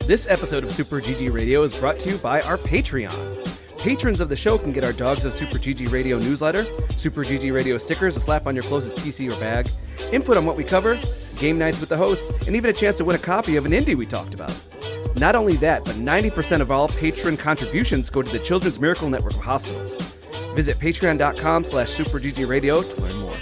This episode of Super GG Radio is brought to you by our Patreon. Patrons of the show can get our Dogs of Super GG Radio newsletter, Super GG Radio stickers to slap on your closest PC or bag, input on what we cover, game nights with the hosts, and even a chance to win a copy of an indie we talked about. Not only that, but 90% of all patron contributions go to the Children's Miracle Network of Hospitals. Visit patreon.com/superggradio to learn more.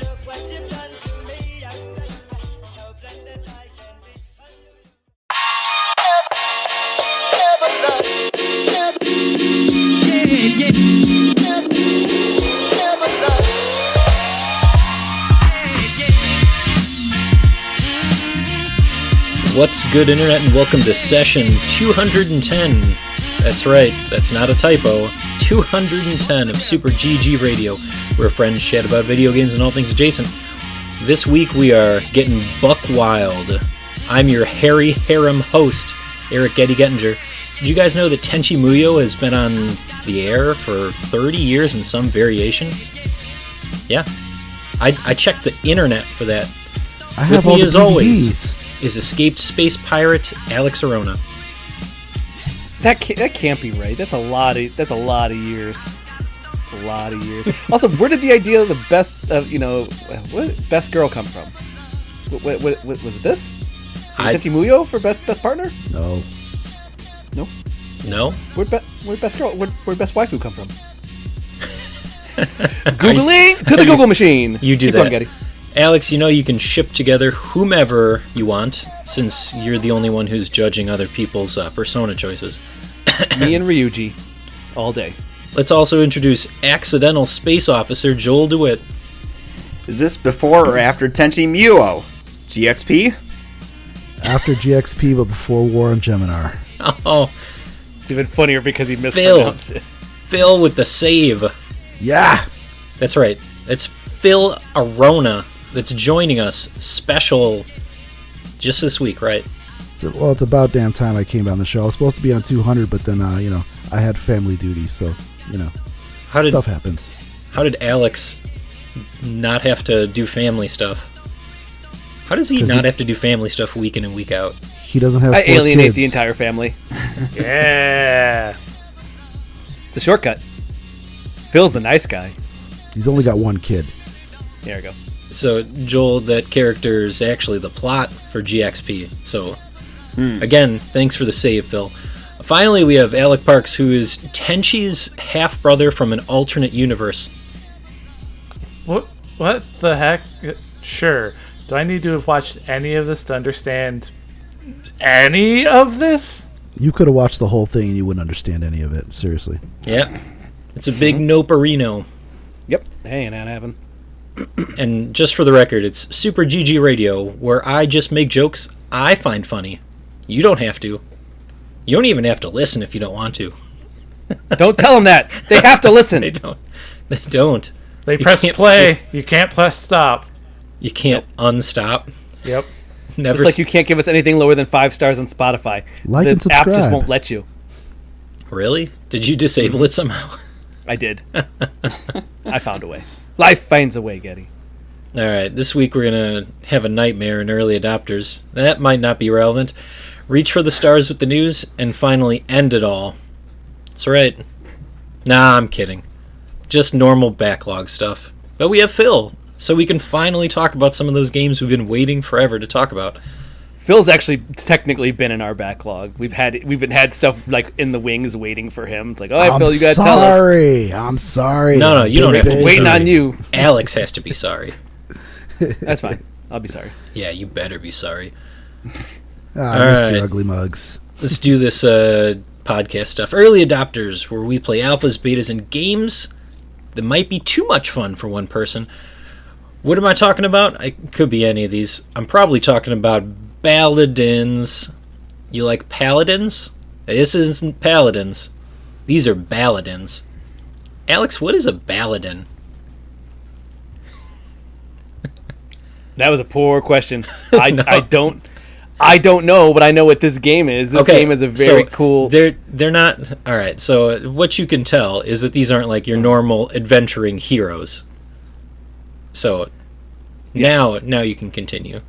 What's good, Internet, and welcome to session 210. That's right, that's not a typo. 210 of Super GG Radio, where friends chat about video games and all things adjacent. This week we are getting buck wild. I'm your hairy harem host, Eric Getty Gettinger. Did you guys know that Tenchi Muyo has been on the air for 30 years in some variation? Yeah. I checked the internet for that. I have With all me, the as DVDs. always, is escaped space pirate Alex Arona. That can't be right. That's a lot of years. That's a lot of years. Also, where did the idea of the best best girl come from? What was it this? Tenchi Muyo for best partner? No. Where'd best waifu come from? Googling to the Google machine. You do Keep that. going, Getty. Alex, you know you can ship together whomever you want, since you're the only one who's judging other people's persona choices. Me and Ryuji, all day. Let's also introduce Accidental Space Officer Joel DeWitt. Is this before or after Tenchi Muyo? GXP? After GXP, but before War on Geminar. Oh, It's even funnier because he mispronounced it. Phil with the save. Yeah! That's right. That's Phil Arona that's joining us special just this week, right? It's about damn time I came on the show. I was supposed to be on 200, but then, I had family duties, so, stuff happens. How did Alex not have to do family stuff? How does he not have to do family stuff week in and week out? He doesn't have I 4 alienate kids. the entire family. Yeah. It's a shortcut. Phil's the nice guy. He's only got 1 kid. There we go. So, Joel, that character is actually the plot for GXP. So, again, thanks for the save, Phil. Finally, we have Alec Parks, who is Tenchi's half-brother from an alternate universe. What the heck? Sure. Do I need to have watched any of this to understand any of this? You could have watched the whole thing and you wouldn't understand any of it. Seriously. Yep. It's a big noperino. Yep. Hey, that happened. And just for the record, it's Super GG Radio, where I just make jokes I find funny. You don't have to. You don't even have to listen if you don't want to. Don't tell them that. They have to listen. They don't. They don't. They You press can't- play. You can't press stop. You can't unstop. Yep. Never. Just like you can't give us anything lower than 5 stars on Spotify. Like the and app just subscribe. won't let you. Really? Did you disable it somehow? I did. I found a way. Life finds a way, Getty. All right. This week we're gonna have a nightmare in early adopters. That might not be relevant. Reach for the stars with the news, and finally end it all. That's right. Nah, I'm kidding. Just normal backlog stuff. But we have Phil, so we can finally talk about some of those games we've been waiting forever to talk about. Phil's actually technically been in our backlog. We've had stuff like in the wings waiting for him. It's like, all right, Phil, you gotta tell us. I'm sorry. No, you don't have to be Waiting sorry. on you. Alex has to be sorry. That's fine. I'll be sorry. Yeah, you better be sorry. I miss All your right. ugly mugs. Let's do this podcast stuff. Early adopters, where we play alphas, betas, and games that might be too much fun for one person. What am I talking about? It could be any of these. I'm probably talking about Baladins. You like Paladins? This isn't Paladins. These are Baladins. Alex, what is a Baladin? That was a poor question. No. I don't know, but I know what this game is. This game is a very cool. They're not all right. So what you can tell is that these aren't like your normal adventuring heroes. So Yes. now you can continue.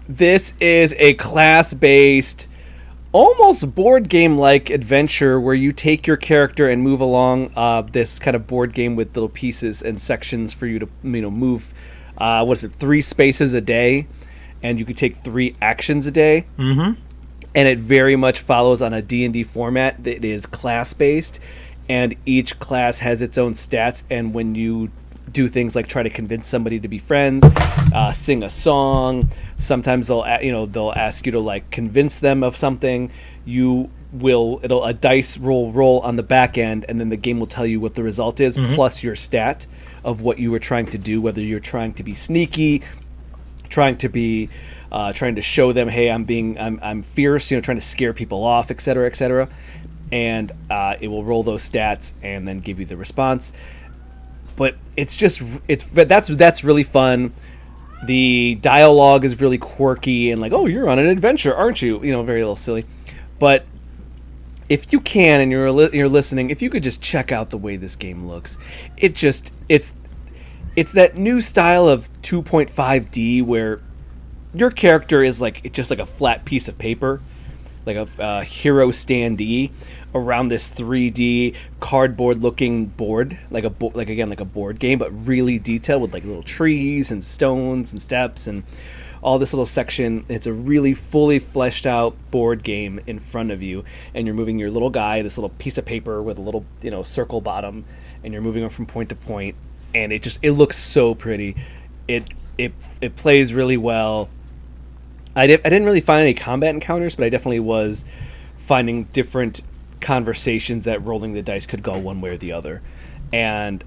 This is a class-based almost board game like adventure where you take your character and move along this kind of board game with little pieces and sections for you to move 3 spaces a day, and you could take 3 actions a day. Mm-hmm. And it very much follows on a D&D format that is class based, and each class has its own stats. And when you do things like try to convince somebody to be friends, sing a song, sometimes they'll ask you to like convince them of something. A dice roll on the back end, and then the game will tell you what the result is, plus your stat of what you were trying to do, whether you're trying to be sneaky, trying to show them, hey, I'm fierce, trying to scare people off, etc., etc. And it will roll those stats and then give you the response. But that's really fun. The dialogue is really quirky and like, oh, you're on an adventure, aren't you? Very little silly. But if you can and you're listening, if you could just check out the way this game looks, it's that new style of 2.5D where your character is just like a flat piece of paper, like a hero standee around this 3D cardboard looking board, like a board game, but really detailed with like little trees and stones and steps and all this little section. It's a really fully fleshed out board game in front of you, and you're moving your little guy, this little piece of paper with a little circle bottom, and you're moving him from point to point, and it looks so pretty. It plays really well. I didn't really find any combat encounters, but I definitely was finding different conversations that rolling the dice could go one way or the other. And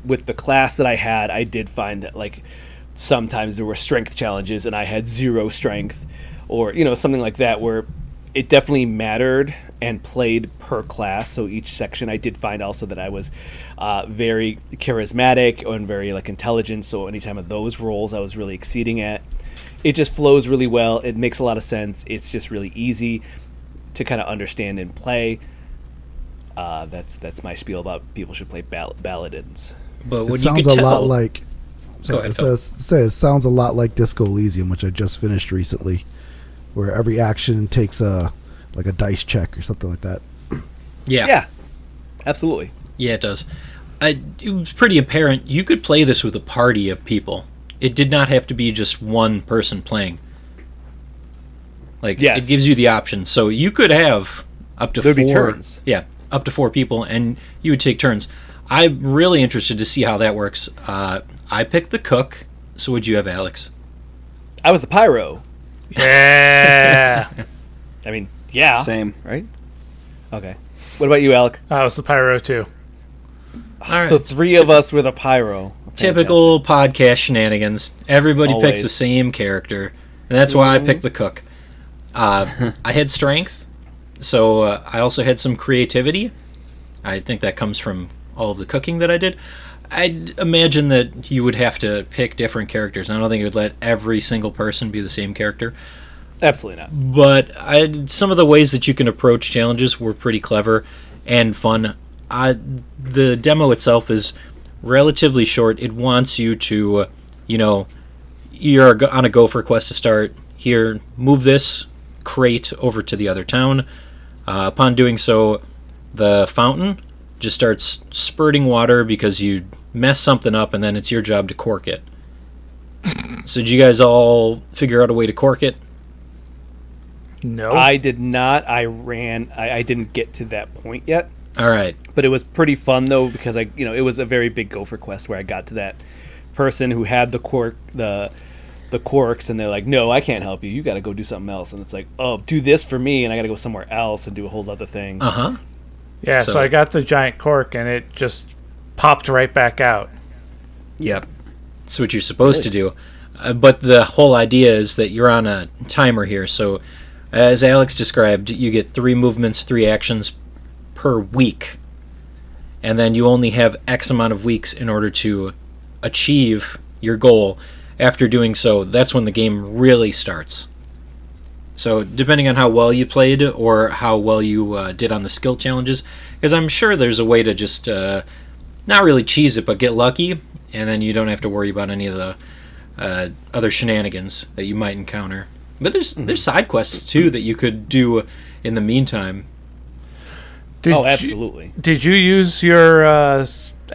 with the class that I had, I did find that like sometimes there were strength challenges and I had 0 strength, or something like that, where it definitely mattered and played per class. So each section, I did find also that I was very charismatic and very like intelligent. So anytime of those roles, I was really exceeding at. It just flows really well. It makes a lot of sense. It's just really easy to kind of understand and play. That's my spiel about people should play Baladins. But what it you sounds could a tell, lot like. Sorry, it sounds a lot like Disco Elysium, which I just finished recently, where every action takes a dice check or something like that. Yeah, absolutely. Yeah, it does. It was pretty apparent you could play this with a party of people. It did not have to be just one person playing. It gives you the option. So you could have up to 4. There'd be turns. Yeah, up to 4 people, and you would take turns. I'm really interested to see how that works. I picked the cook. So what'd you have, Alex? I was the pyro. Yeah. I mean, yeah. Same. Right? Okay. What about you, Alec? I was the pyro, too. All right. So 3 of us were the pyro. Typical podcast shenanigans. Everybody Always. picks the same character, and that's why I picked the cook. I had strength, so I also had some creativity. I think that comes from all of the cooking that I did. I'd imagine that you would have to pick different characters. I don't think it would let every single person be the same character. Absolutely not. But some of the ways that you can approach challenges were pretty clever and fun. The demo itself is relatively short. It wants you to, you're on a gopher quest to start. Here, move this crate over to the other town. Upon doing so, the fountain just starts spurting water because you mess something up, and then it's your job to cork it. So did you guys all figure out a way to cork it? No. I did not. I didn't get to that point yet. All right. But it was pretty fun though, because it was a very big gopher quest where I got to that person who had the corks, and they're like, no, I can't help you. You got to go do something else. And it's like, oh, do this for me, and I got to go somewhere else and do a whole other thing. Uh-huh. Yeah, so I got the giant cork, and it just popped right back out. Yep. That's what you're supposed to do. But the whole idea is that you're on a timer here. So as Alex described, you get 3 movements, 3 actions per week. And then you only have X amount of weeks in order to achieve your goal. After doing so, that's when the game really starts. So depending on how well you played or how well you did on the skill challenges, because I'm sure there's a way to just not really cheese it, but get lucky, and then you don't have to worry about any of the other shenanigans that you might encounter. But there's side quests too that you could do in the meantime. Absolutely. Did you use your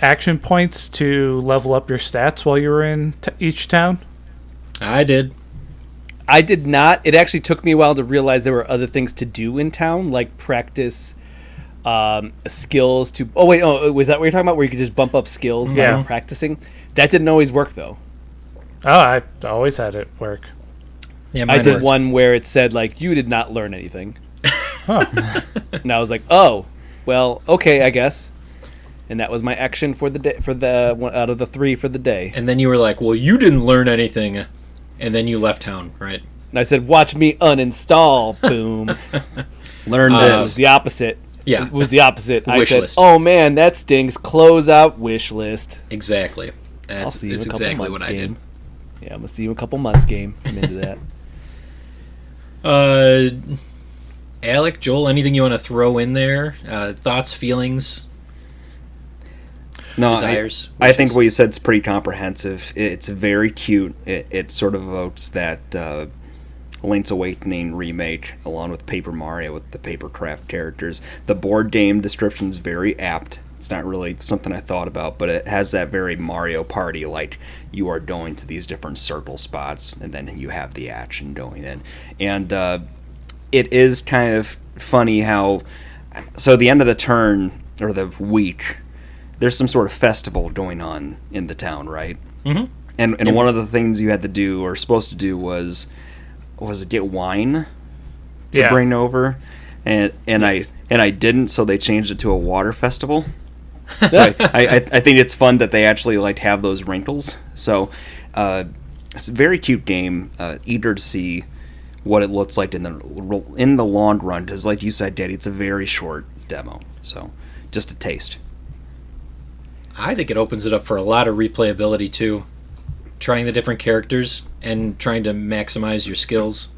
action points to level up your stats while you were in each town? I did. I did not. It actually took me a while to realize there were other things to do in town, like practice skills to... was that what you're talking about, where you could just bump up skills by practicing? That didn't always work, though. Oh, I always had it work. Yeah, I did worked. one where it said, like, you did not learn anything. Huh. And I was like, oh, well, okay, I guess. And that was my action for the day, for the one out of the 3 for the day. And then you were like, well, you didn't learn anything. And then you left town, right? And I said, watch me uninstall. Boom. Learn It this. was the opposite. Yeah. It was the opposite. I Wish said, list. oh, man, that stings. Close out wish list. Exactly. I'll see you in That's a couple exactly months, what I did. game. Yeah, I'm going to see you in a couple months, game. I'm into that. Alec, Joel, anything you want to throw in there? Thoughts, feelings, No, desires? I think what you said is pretty comprehensive. It's very cute. It sort of evokes that Link's Awakening remake, along with Paper Mario with the papercraft characters. The board game description is very apt. It's not really something I thought about, but it has that very Mario Party, like you are going to these different circle spots, and then you have the action going in. And it is kind of funny how, so at the end of the turn, or the week, there's some sort of festival going on in the town, right? Mm-hmm. And one of the things you had to do, or supposed to do, was it get wine to bring over? And I didn't, so they changed it to a water festival. So I think it's fun that they actually like have those wrinkles. So it's a very cute game. Eager to see what it looks like in the long run, because like you said, Daddy, it's a very short demo. So just a taste. I think it opens it up for a lot of replayability too. Trying the different characters and trying to maximize your skills.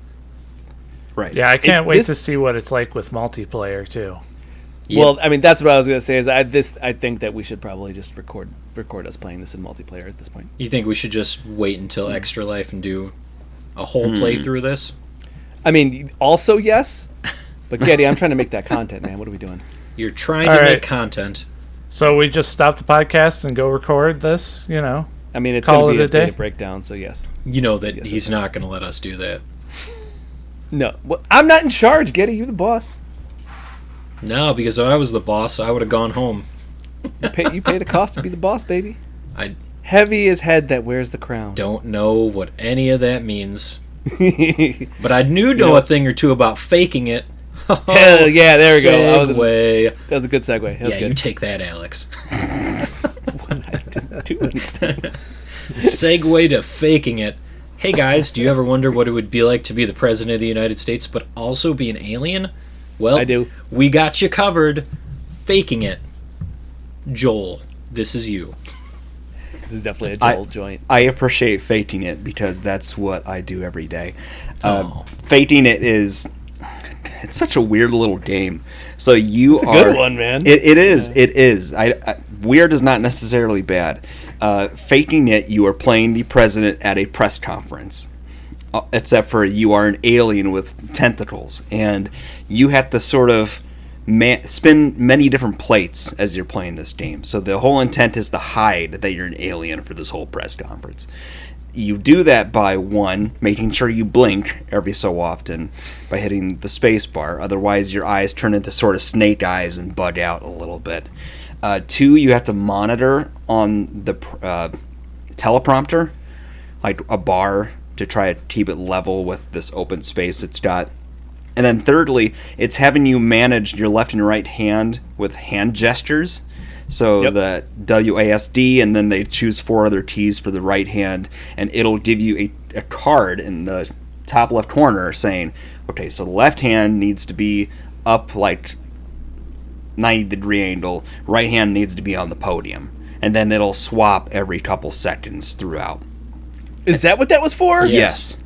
Right. Yeah, I can't wait to see what it's like with multiplayer too. Yeah. Well, I mean, that's what I was going to say. Is I think that we should probably just record us playing this in multiplayer at this point. You think we should just wait until Extra Life and do a whole playthrough of this? I mean, also yes, but Getty, I'm trying to make that content, man. What are we doing? You're trying to make content. So we just stop the podcast and go record this, you know? I mean, it's Call going to be it a a day? data breakdown, so yes. You know that Yes, he's that's not going to let us do that. No, well, I'm not in charge, Getty. You're the boss. No, because if I was the boss, I would have gone home. You pay the cost to be the boss, baby. I Heavy is head that wears the crown. don't know what any of that means. But I do know a thing or two about faking it. Hell yeah, there we go. Segue. That was a good segue. That was Yeah, good. you take that, Alex. I didn't do anything. Segue to faking it. Hey guys, do you ever wonder what it would be like to be the president of the United States but also be an alien? Well, I do. We got you covered. Faking it. Joel, this is you. This is definitely a Joel joint. I appreciate faking it because that's what I do every day. Oh. Faking it it's such a weird little game. So it's a good one, man. It is. It is. Weird is not necessarily bad. Faking it, you are playing the president at a press conference. Except for you are an alien with tentacles, and you have to sort of spin many different plates as you're playing this game. So the whole intent is to hide that you're an alien for this whole press conference. You do that by, one, making sure you blink every so often by hitting the space bar. Otherwise, your eyes turn into sort of snake eyes and bug out a little bit. Two, you have to monitor on the teleprompter, like a bar, to try to keep it level with this open space it's got. And then thirdly, it's having you manage your left and right hand with hand gestures. So the WASD, and then they choose 4 other keys for the right hand, and it'll give you a card in the top left corner saying, okay, so the left hand needs to be up like 90-degree angle, right hand needs to be on the podium. And then it'll swap every couple seconds throughout. Is that what that was for? Yes.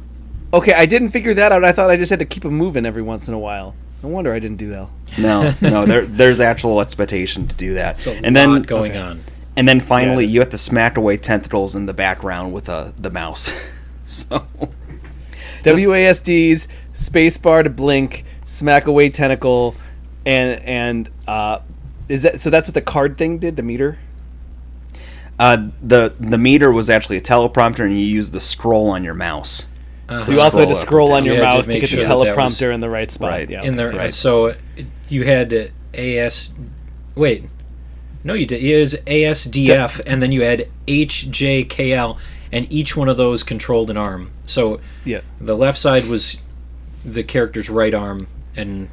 Okay, I didn't figure that out. I thought I just had to keep them moving every once in a while. No wonder I didn't do that. No, there's actual expectation to do that. So and then going on. And then finally, you have to smack away tentacles in the background with the mouse. So WASDs, spacebar to blink, smack away tentacle, and is that so? That's what the card thing did. The meter. The meter was actually a teleprompter, and you use the scroll on your mouse. So you also had to scroll on your mouse to get sure the teleprompter in the right spot. Right. Yeah. In the Right. So you had AS. Wait, no, you did. It was ASDF, and then you had HJKL, and each one of those controlled an arm. So Yeah. the left side was the character's right arm, and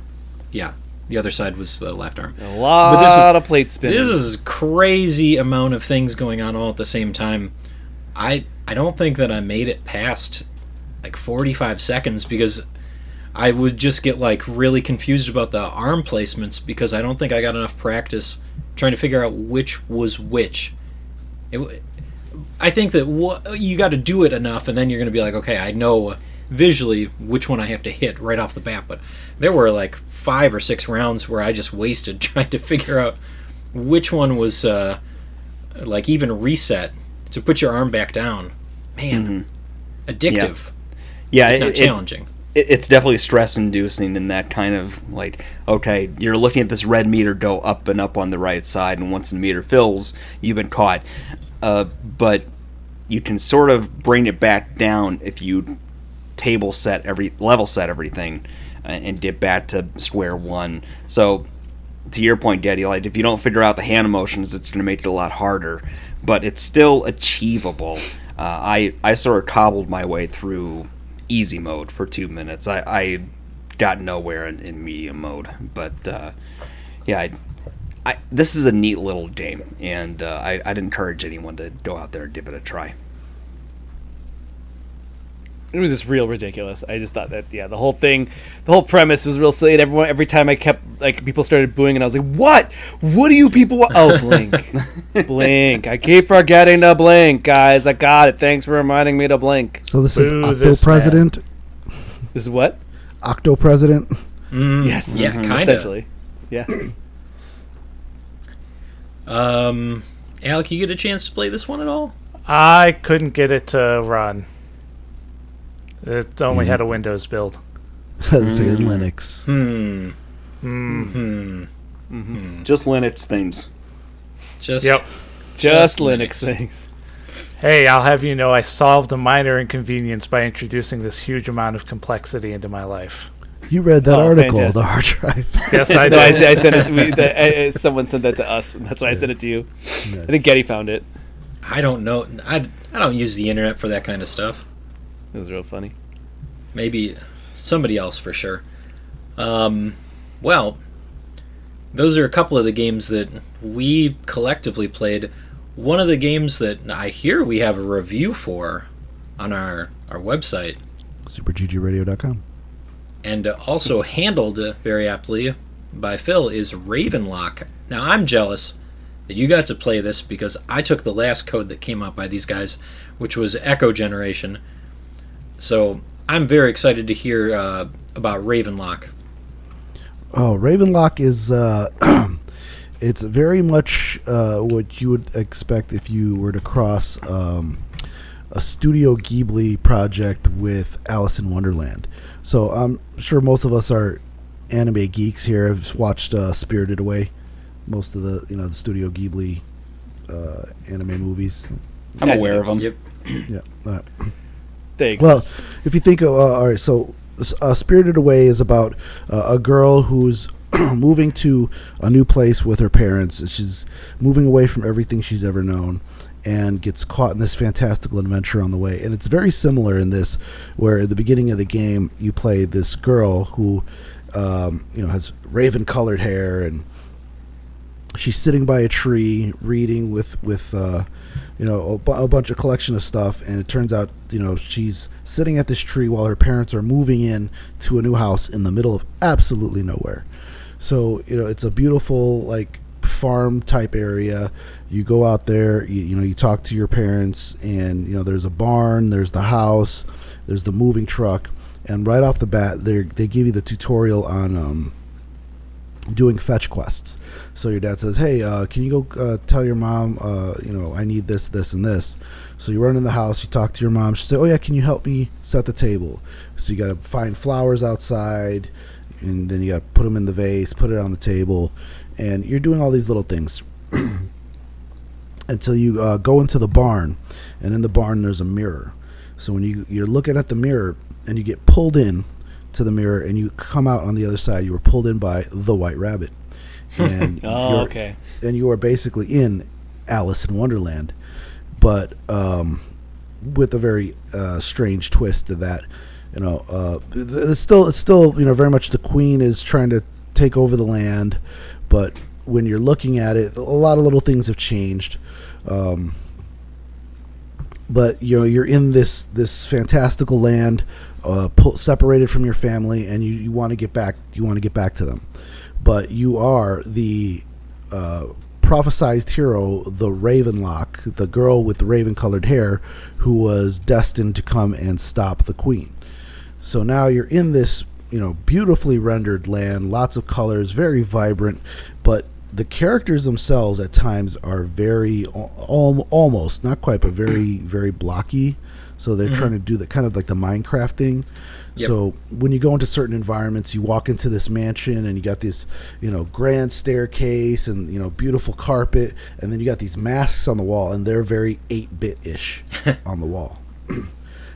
the other side was the left arm. A lot of plate spinning. This is crazy amount of things going on all at the same time. I don't think that I made it past like 45 seconds because I would just get like really confused about the arm placements because I don't think I got enough practice trying to figure out which was which. I think that you got to do it enough and then you're going to be like, okay, I know visually which one I have to hit right off the bat. But there were like 5 or 6 rounds where I just wasted trying to figure out which one was like even reset to put your arm back down. Man, addictive. Yeah, if not challenging. It's definitely stress-inducing in that kind of like, okay, you're looking at this red meter go up and up on the right side, and once the meter fills, you've been caught. But you can sort of bring it back down if you level set everything and get back to square one. So to your point, Daddy, like if you don't figure out the hand motions, it's going to make it a lot harder, but it's still achievable. I sort of cobbled my way through easy mode for 2 minutes. I got nowhere in medium mode, but this is a neat little game, and I'd encourage anyone to go out there and give it a try. It was just real ridiculous. I just thought that the whole premise was real silly. And every time I kept like people started booing, and I was like, "What? What do you people want?" Oh, blink, blink! I keep forgetting to blink, guys. I got it. Thanks for reminding me to blink. So this is Octo President. This is what? Octo President. Yes. Yeah, kind of. Essentially. Yeah. Alec, you get a chance to play this one at all? I couldn't get it to run. It only had a Windows build. It's in Linux. Just Linux things. Just Linux things. Hey, I'll have you know I solved a minor inconvenience by introducing this huge amount of complexity into my life. You read that article, fantastic. the hard drive. Yes, I did. No, I sent it. Someone sent that to us, and that's why I sent it to you. Nice. I think Getty found it. I don't know. I don't use the internet for that kind of stuff. It was real funny. Maybe somebody else for sure. Well, those are a couple of the games that we collectively played. One of the games that I hear we have a review for on our website. SuperGGRadio.com. And also handled very aptly by Phil is Ravenlock. Now, I'm jealous that you got to play this because I took the last code that came out by these guys, which was Echo Generation. So I'm very excited to hear about Ravenlock. Oh, Ravenlock is it's very much what you would expect if you were to cross a Studio Ghibli project with Alice in Wonderland. So I'm sure most of us are anime geeks here. Have watched Spirited Away, most of the the Studio Ghibli anime movies. I'm aware of them. Yep. Yeah. Thanks. Well, if you think of all right, so Spirited Away is about a girl who's moving to a new place with her parents. She's moving away from everything she's ever known and gets caught in this fantastical adventure on the way. And it's very similar in this, where at the beginning of the game you play this girl who has raven-colored hair, and she's sitting by a tree reading with a bunch of collection of stuff, and it turns out she's sitting at this tree while her parents are moving in to a new house in the middle of absolutely nowhere. So it's a beautiful like farm type area. You go out there, you talk to your parents, and there's a barn, there's the house, there's the moving truck, and right off the bat they give you the tutorial on doing fetch quests. So your dad says, hey, can you go tell your mom, I need this, this, and this. So you run in the house, you talk to your mom. She says, oh, yeah, can you help me set the table? So you got to find flowers outside, and then you got to put them in the vase, put it on the table, and you're doing all these little things until you go into the barn, and in the barn there's a mirror. So when you're looking at the mirror and you get pulled in to the mirror and you come out on the other side, you were pulled in by the White Rabbit. And okay. And you are basically in Alice in Wonderland, but with a very strange twist to that. It's still very much the queen is trying to take over the land, but when you're looking at it, a lot of little things have changed. But you're in this fantastical land, separated from your family, and you want to get back. You want to get back to them, but you are the prophesized hero, the Ravenlock, the girl with the raven-colored hair, who was destined to come and stop the queen. So now you're in this, beautifully rendered land, lots of colors, very vibrant, but the characters themselves at times are very, almost, not quite, but very, very blocky. So they're trying to do the kind of like the Minecraft thing. Yep. So when you go into certain environments, you walk into this mansion and you got this, grand staircase and, beautiful carpet. And then you got these masks on the wall, and they're very 8-bit-ish on the wall.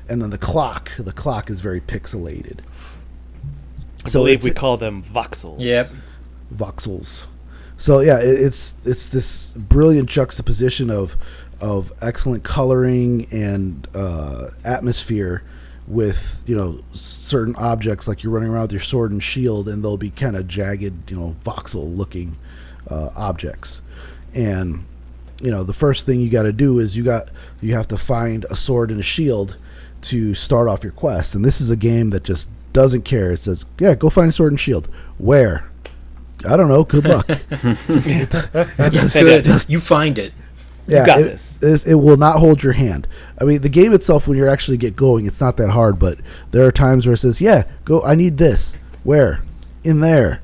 And then the clock is very pixelated. I believe we call them voxels. Yep. Voxels. So yeah, it's this brilliant juxtaposition of excellent coloring and atmosphere with certain objects, like you're running around with your sword and shield, and they'll be kind of jagged, voxel looking objects. And the first thing you got to do is you have to find a sword and a shield to start off your quest. And this is a game that just doesn't care. It says, yeah, go find a sword and shield. Where? I don't know. Good luck. You find it. Yeah, you got this. It will not hold your hand. I mean, the game itself, when you actually get going, it's not that hard, but there are times where it says, yeah, go, I need this. Where? In there.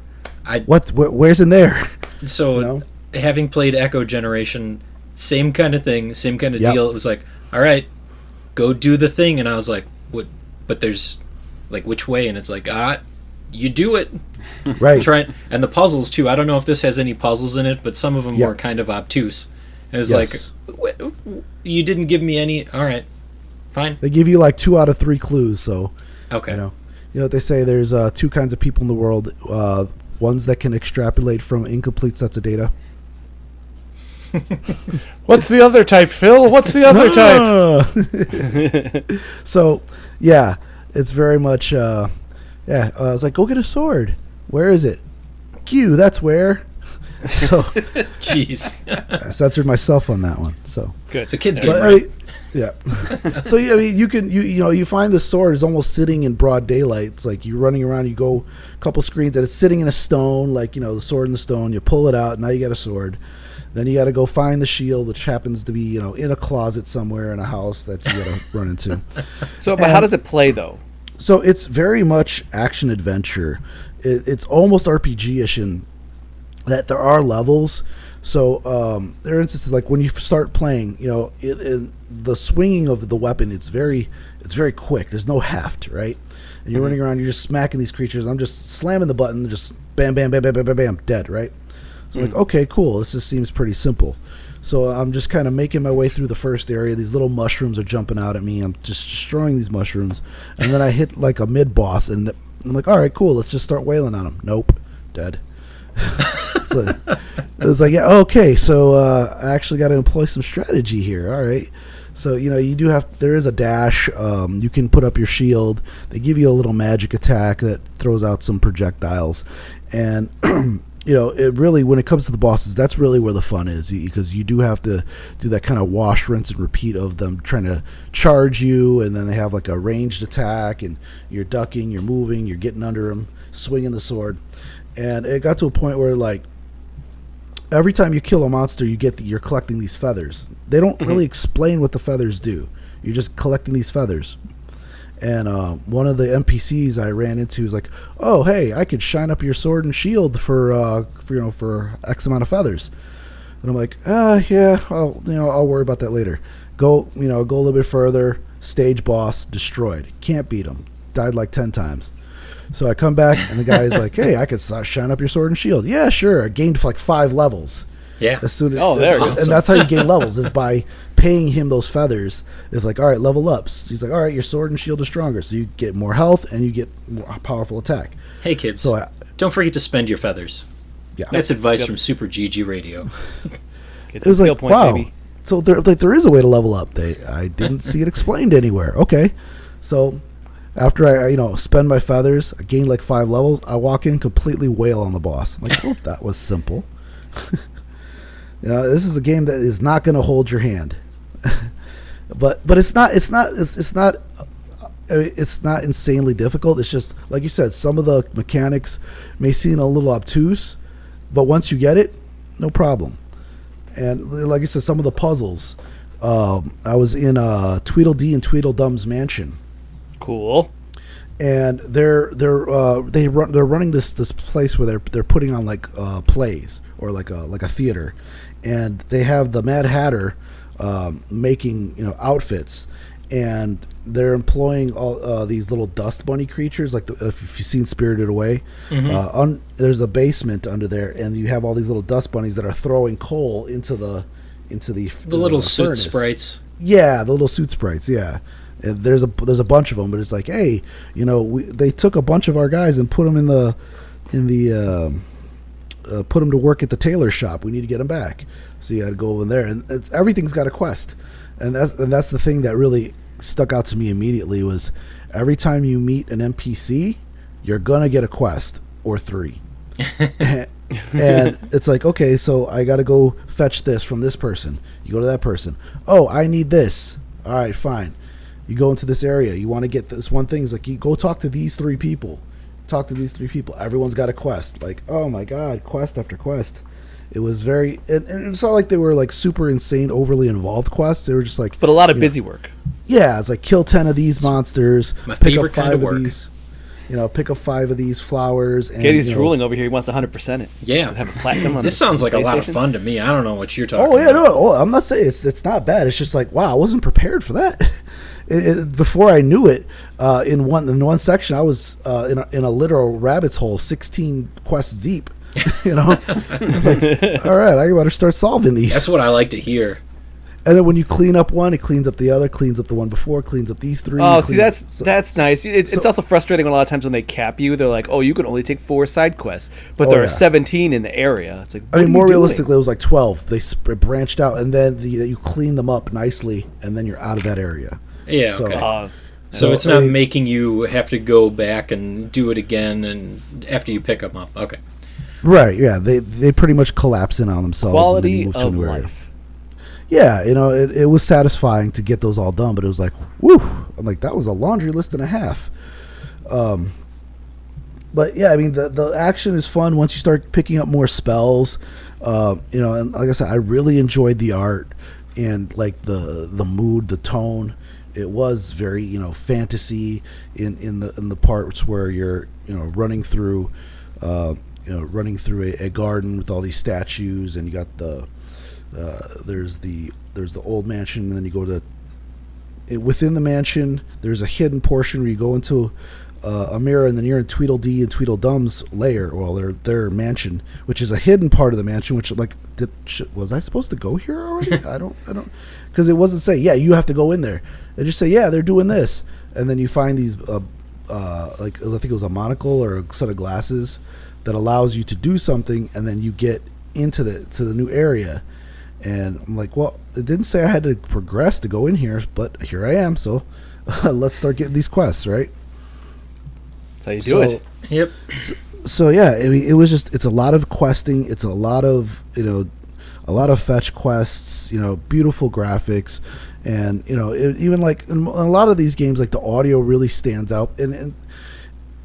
Where's in there? So, having played Echo Generation, same kind of thing, same kind of deal. It was like, all right, go do the thing. And I was like, what? But there's, like, which way? And it's like, you do it. Right. And the puzzles, too. I don't know if this has any puzzles in it, but some of them were kind of obtuse. It was like, you didn't give me any. All right, fine. They give you like 2 out of 3 clues. So, okay. You know what they say? There's 2 kinds of people in the world. Ones that can extrapolate from incomplete sets of data. What's the other type, Phil? What's the other type? So, yeah, it's very much. I was like, go get a sword. Where is it? Q. That's where. So, jeez, I censored myself on that one. So good. It's a kid's game, right? I mean, yeah. So I mean, you find the sword is almost sitting in broad daylight. It's like you're running around. You go a couple screens, and it's sitting in a stone, like the sword in the stone. You pull it out. Now you got a sword. Then you got to go find the shield, which happens to be in a closet somewhere in a house that you got to run into. So, but how does it play though? So it's very much action adventure. It's almost RPG-ish in that there are levels. So for instance, like when you start playing, the swinging of the weapon, it's very quick. There's no heft, right? And you're running around, you're just smacking these creatures. I'm just slamming the button, just bam, bam, bam, bam, bam, bam, bam, dead, right? So I'm like, okay, cool. This just seems pretty simple. So I'm just kind of making my way through the first area. These little mushrooms are jumping out at me. I'm just destroying these mushrooms. And then I hit like a mid-boss, and I'm like, all right, cool. Let's just start wailing on them. Nope. Dead. So it's like, yeah, okay. So I actually got to employ some strategy here. All right. So, there is a dash. You can put up your shield. They give you a little magic attack that throws out some projectiles. And... it really, when it comes to the bosses, that's really where the fun is, because you do have to do that kind of wash, rinse, and repeat of them trying to charge you, and then they have like a ranged attack, and you're ducking, you're moving, you're getting under them, swinging the sword. And it got to a point where, like, every time you kill a monster, you're collecting these feathers. They don't really explain what the feathers do. You're just collecting these feathers. And one of the NPCs I ran into was like, "Oh, hey, I could shine up your sword and shield for X amount of feathers." And I'm like, yeah, I'll worry about that later. Go a little bit further. Stage boss destroyed. Can't beat him. Died like 10 times. So I come back and the guy's like, "Hey, I could shine up your sword and shield." Yeah, sure. I gained like 5 levels. Yeah. As soon as, there you go. And that's how you gain levels, is by paying him those feathers. It's like, all right, level ups. He's like, all right, your sword and shield are stronger, so you get more health and you get more powerful attack. Hey kids, So don't forget to spend your feathers. Yeah, That's advice from Super GG Radio. Get it was the skill like, points, wow. baby. So there is a way to level up. I didn't see it explained anywhere. Okay, so after I spend my feathers, I gain like 5 levels. I walk in, completely wail on the boss. I'm like, well, that was simple. This is a game that is not going to hold your hand, but it's not insanely difficult. It's just like you said, some of the mechanics may seem a little obtuse, but once you get it, no problem. And like I said, some of the puzzles. I was in Tweedledee and Tweedledum's mansion. Cool. And they're running this place where they're putting on like plays or like a theater, and they have the Mad Hatter making outfits, and they're employing all these little dust bunny creatures, like if you've seen Spirited Away. There's a basement under there, and you have all these little dust bunnies that are throwing coal into the little suit furnace. sprites. Yeah, the little suit sprites. Yeah. And there's a bunch of them, but it's like, hey, they took a bunch of our guys and put them put them to work at the tailor shop. We need to get them back. So you got to go in there, and everything's got a quest, and that's the thing that really stuck out to me immediately was every time you meet an NPC, you're gonna get a quest or 3. And it's like, okay, so I got to go fetch this from this person. You go to that person. Oh, I need this. All right, fine. You go into this area. You want to get this one thing. It's like, you go talk to these 3 people. Talk to these 3 people. Everyone's got a quest. Like, oh my God, quest after quest. It was very, and it's not like they were like super insane, overly involved quests. They were just like, But a lot of busy work. yeah, it's like kill 10 of these monsters. My pick favorite up 5 kind of work. these. Pick up 5 of these flowers. And, Katie's drooling over here. He wants 100% it. Yeah. Have a platinum on This the sounds like a lot of PlayStation. fun to me. I don't know what you're talking Oh yeah, about. no, I'm not saying it's not bad. It's just like, wow, I wasn't prepared for that. Before I knew it, in one section, I was in a literal rabbit's hole, 16 quests deep. Like, all right, I better start solving these. That's what I like to hear. And then when you clean up one, it cleans up the other, cleans up the one before, cleans up these 3. Oh, see, that's nice. It's also frustrating a lot of times when they cap you. They're like, oh, you can only take 4 side quests, but there are 17 in the area. It's like, I mean, more realistically, it was like 12. They branched out, and then you clean them up nicely, and then you're out of that area. Yeah, So- okay. So it's not making you have to go back and do it again and after you pick them up. Okay. Right, yeah. They pretty much collapse in on themselves. and then you Quality move to a of new area. life. Yeah, it was satisfying to get those all done, but it was like, whew. I'm like, that was a laundry list and a half. But yeah, I mean, the action is fun once you start picking up more spells. And like I said, I really enjoyed the art and like the mood, the tone. It was very fantasy in the parts where you're running through a garden with all these statues, and you got there's the old mansion, and then you go to within the mansion. There's a hidden portion where you go into a mirror, and then you're in Tweedledee and Tweedledum's lair, well, their mansion, which is a hidden part of the mansion. Which was I supposed to go here already? I don't, because it wasn't say you have to go in there. They just say they're doing this, and then you find these like I think it was a monocle or a set of glasses that allows you to do something, and then you get into the new area. And I'm like, well, it didn't say I had to progress to go in here, but here I am. So let's start getting these quests, right? That's how you do it. Yep. So yeah, I mean, it's a lot of questing. It's a lot of fetch quests. Beautiful graphics, and even like in a lot of these games, like the audio really stands out. And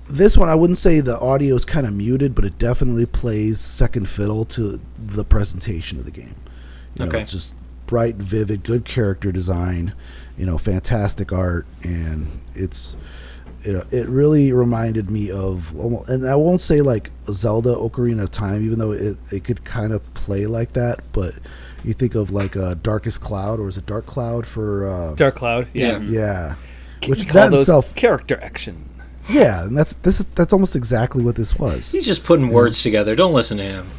this one, I wouldn't say the audio is kind of muted, but it definitely plays second fiddle to the presentation of the game. Okay. It's just bright, vivid, good character design, fantastic art, and it's it really reminded me of, and I won't say like Zelda Ocarina of Time, even though it could kind of play like that, but you think of like Darkest Cloud, or is it Dark Cloud for Dark Cloud? Yeah. Yeah. Which Which call that those itself, character action. yeah, and that's almost exactly what this was. He's just putting words together. Don't listen to him.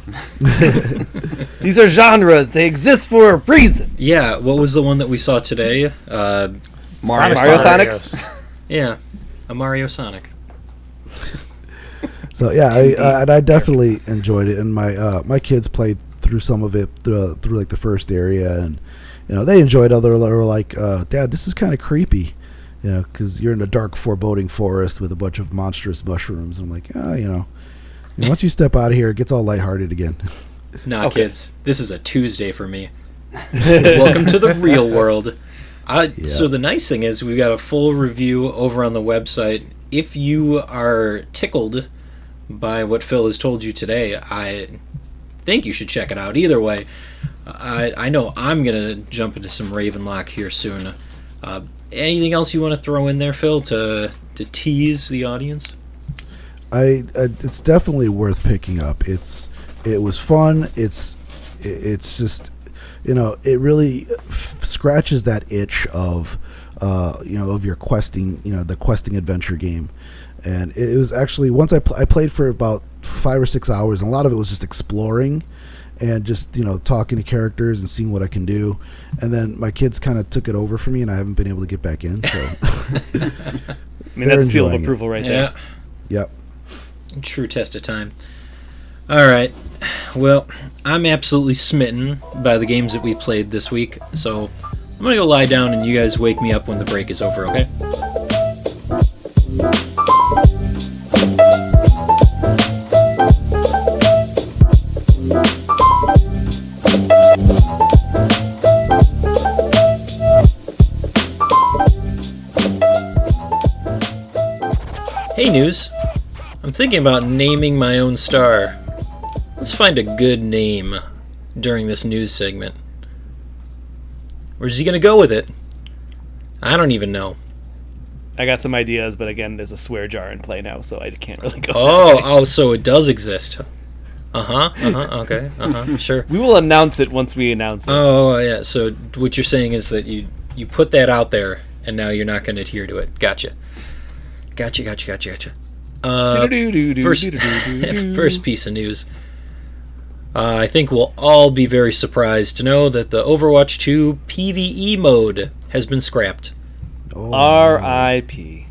These are genres. They exist for a reason. Yeah, what was the one that we saw today? Mario Sonics? Yeah, a Mario Sonic. So yeah, I definitely enjoyed it, and my kids played through some of it through like the first area, and they enjoyed it. They were like, "Dad, this is kind of creepy," because you're in a dark, foreboding forest with a bunch of monstrous mushrooms. And I'm like, once you step out of here, it gets all lighthearted again. Nah, kids, this is a Tuesday for me. Welcome to the real world. So the nice thing is we've got a full review over on the website. If you are tickled by what Phil has told you today, I think you should check it out. Either way, I know I'm going to jump into some Ravenlock here soon. Anything else you want to throw in there, Phil, to tease the audience? It's definitely worth picking up. It was fun. It's just, it really scratches that itch of your questing, the questing adventure game. And it was actually, once I played for about 5 or 6 hours, and a lot of it was just exploring and just, talking to characters and seeing what I can do. And then my kids kind of took it over for me, and I haven't been able to get back in. So, I mean, that's a seal of approval right there. Yep. True test of time. All right. Well, I'm absolutely smitten by the games that we played this week, so I'm going to go lie down and you guys wake me up when the break is over, okay? Hey, News. I'm thinking about naming my own star. Let's find a good name during this news segment. Where's he going to go with it? I don't even know. I got some ideas, but again, there's a swear jar in play now, so I can't really go. Oh, so it does exist. Okay, sure. We will announce it once we announce it. Oh, yeah, so what you're saying is that you put that out there, and now you're not going to adhere to it. Gotcha. First piece of news. I think we'll all be very surprised to know that the Overwatch 2 PvE mode has been scrapped. Oh. R.I.P.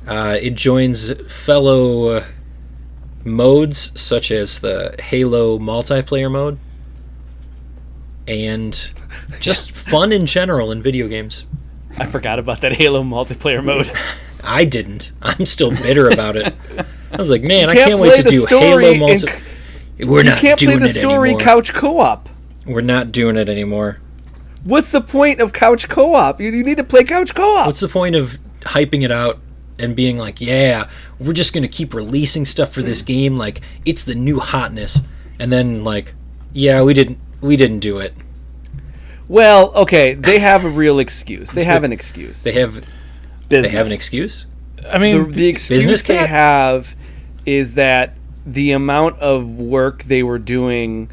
It joins fellow modes such as the Halo multiplayer mode and just fun in general in video games. I forgot about that Halo multiplayer mode. I didn't. I'm still bitter about it. I was like, man, I can't wait to do Halo multiplayer. We're not doing it anymore. You can't play the story couch co-op. We're not doing it anymore. What's the point of couch co-op? You need to play couch co-op. What's the point of hyping it out and being like, yeah, we're just going to keep releasing stuff for this game like it's the new hotness, and then like, yeah, we didn't do it. Well, okay, they have a real excuse. They have an excuse. They have business. They have an excuse? I mean, the excuse they have is that the amount of work they were doing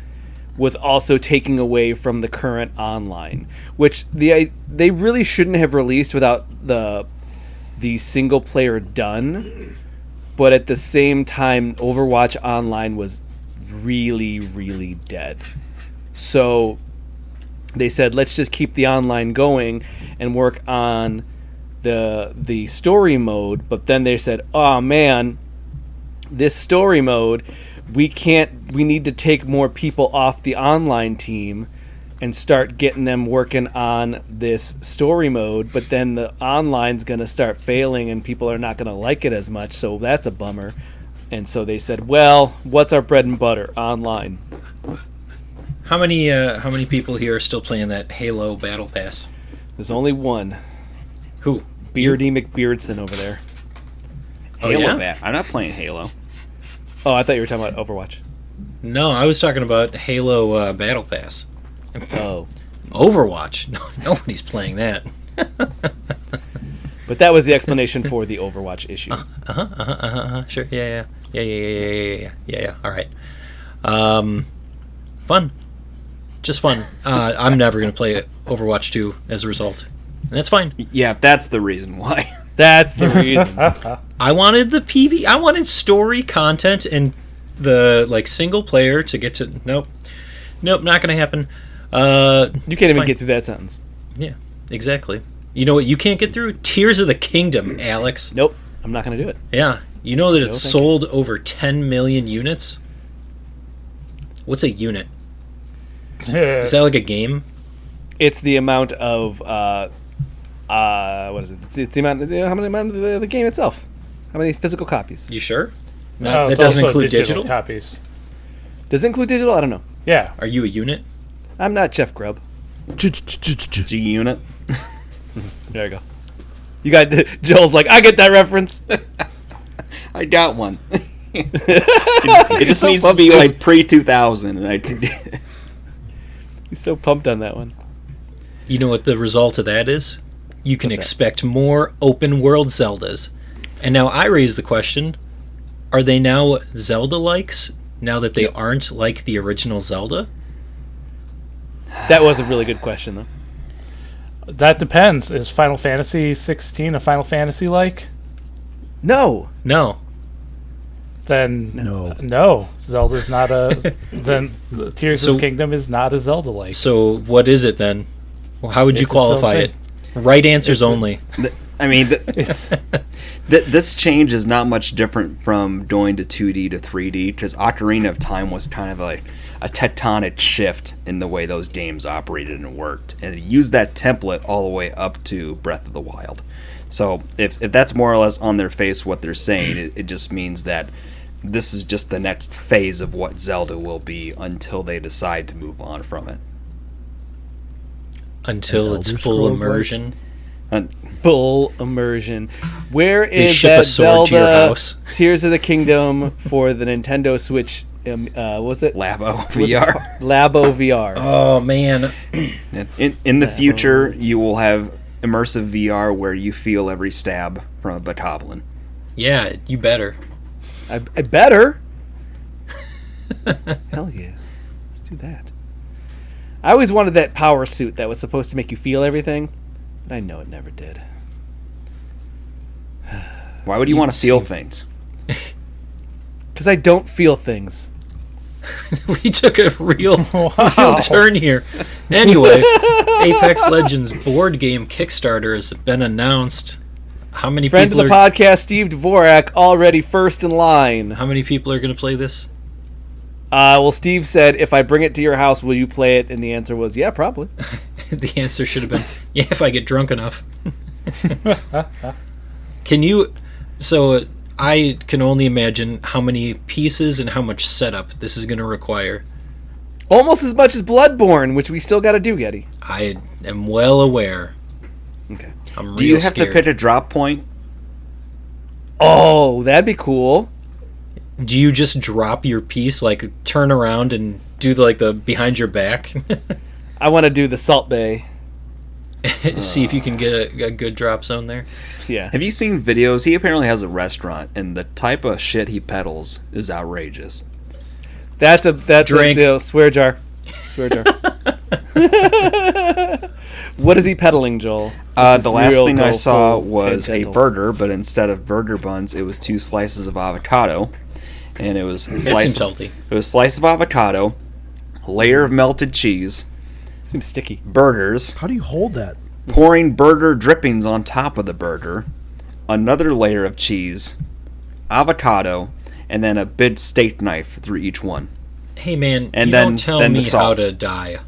was also taking away from the current online, which they really shouldn't have released without the single player done. But at the same time, Overwatch Online was really, really dead. So they said, let's just keep the online going and work on the story mode. But then they said, oh man, this story mode, we need to take more people off the online team and start getting them working on this story mode, but then the online's going to start failing and people are not going to like it as much, so that's a bummer. And so they said, well, what's our bread and butter? Online. How many people here are still playing that Halo Battle Pass? There's only one. Who? Beardy McBeardson over there. Halo I'm not playing Halo. Oh, I thought you were talking about Overwatch. No, I was talking about Halo Battle Pass. Oh. Overwatch? No, nobody's playing that. But that was the explanation for the Overwatch issue. Sure. Yeah. All right. Fun. Just fun. I'm never going to play Overwatch 2 as a result. And that's fine. Yeah, that's the reason why. That's the reason. I wanted the PV. I wanted story content and the single player to get to. Nope, not going to happen. You can't even get through that sentence. Yeah, exactly. You know what you can't get through? Tears of the Kingdom, Alex. Nope, I'm not going to do it. Yeah, you know that it's sold over 10 million units? What's a unit? Is that like a game? It's the amount of what is it? It's the amount. How many amount of the game itself? How many physical copies? You sure? No, that doesn't include digital copies. Does it include digital? I don't know. Yeah. Are you a unit? I'm not Jeff Grubb. G Unit. There you go. You got Joel's like, I get that reference. I got one. It just needs to be like pre-2000, and I could. He's so pumped on that one. You know what the result of that is? You can expect more open world Zeldas. And now I raise the question, are they now Zelda-likes now that they aren't like the original Zelda? That was a really good question, though. That depends. Is Final Fantasy 16 a Final Fantasy like? No. Then no. Zelda's not a. Then Tears of the Kingdom is not a Zelda like. So what is it then? Well, how would you qualify it? Right answers only. This change is not much different from going to 2D to 3D, because Ocarina of Time was kind of like a tectonic shift in the way those games operated and worked, and it used that template all the way up to Breath of the Wild. So if that's more or less on their face what they're saying, it just means that this is just the next phase of what Zelda will be until they decide to move on from it. Until it's full immersion. Full immersion. Where They is ship that a sword to your Zelda house. Tears of the Kingdom for the Nintendo Switch? Was it Labo VR? Labo VR. Oh man! In the future, you will have immersive VR where you feel every stab from a bokoblin. Yeah, you better. I better. Hell yeah, let's do that. I always wanted that power suit that was supposed to make you feel everything, but I know it never did. Why would you want to feel things? Because I don't feel things. We took a real turn here. Anyway, Apex Legends board game Kickstarter has been announced. How many Friend people of the podcast, Steve Dvorak, already first in line. How many people are going to play this? Well, Steve said, if I bring it to your house, will you play it? And the answer was, yeah, probably. The answer should have been, yeah, if I get drunk enough. Can you... So, I can only imagine how many pieces and how much setup this is going to require. Almost as much as Bloodborne, which we still got to do, Getty. I am well aware. Okay. Do you have to pick a drop point? Oh, that'd be cool. Do you just drop your piece, like turn around and do the behind your back? I want to do the Salt Bay. See if you can get a good drop zone there. Yeah. Have you seen videos? He apparently has a restaurant, and the type of shit he peddles is outrageous. That's Drink. a swear jar. Swear jar. What is he peddling, Joel? The last thing I saw was a burger, but instead of burger buns, it was 2 slices of avocado, and it was a slice of avocado, layer of melted cheese. Seems sticky. How Burgers. do you hold that? Pouring burger drippings on top of the burger, another layer of cheese, avocado, and then a big steak knife through each one. Hey man, and you then, don't tell then me the salt. how to die.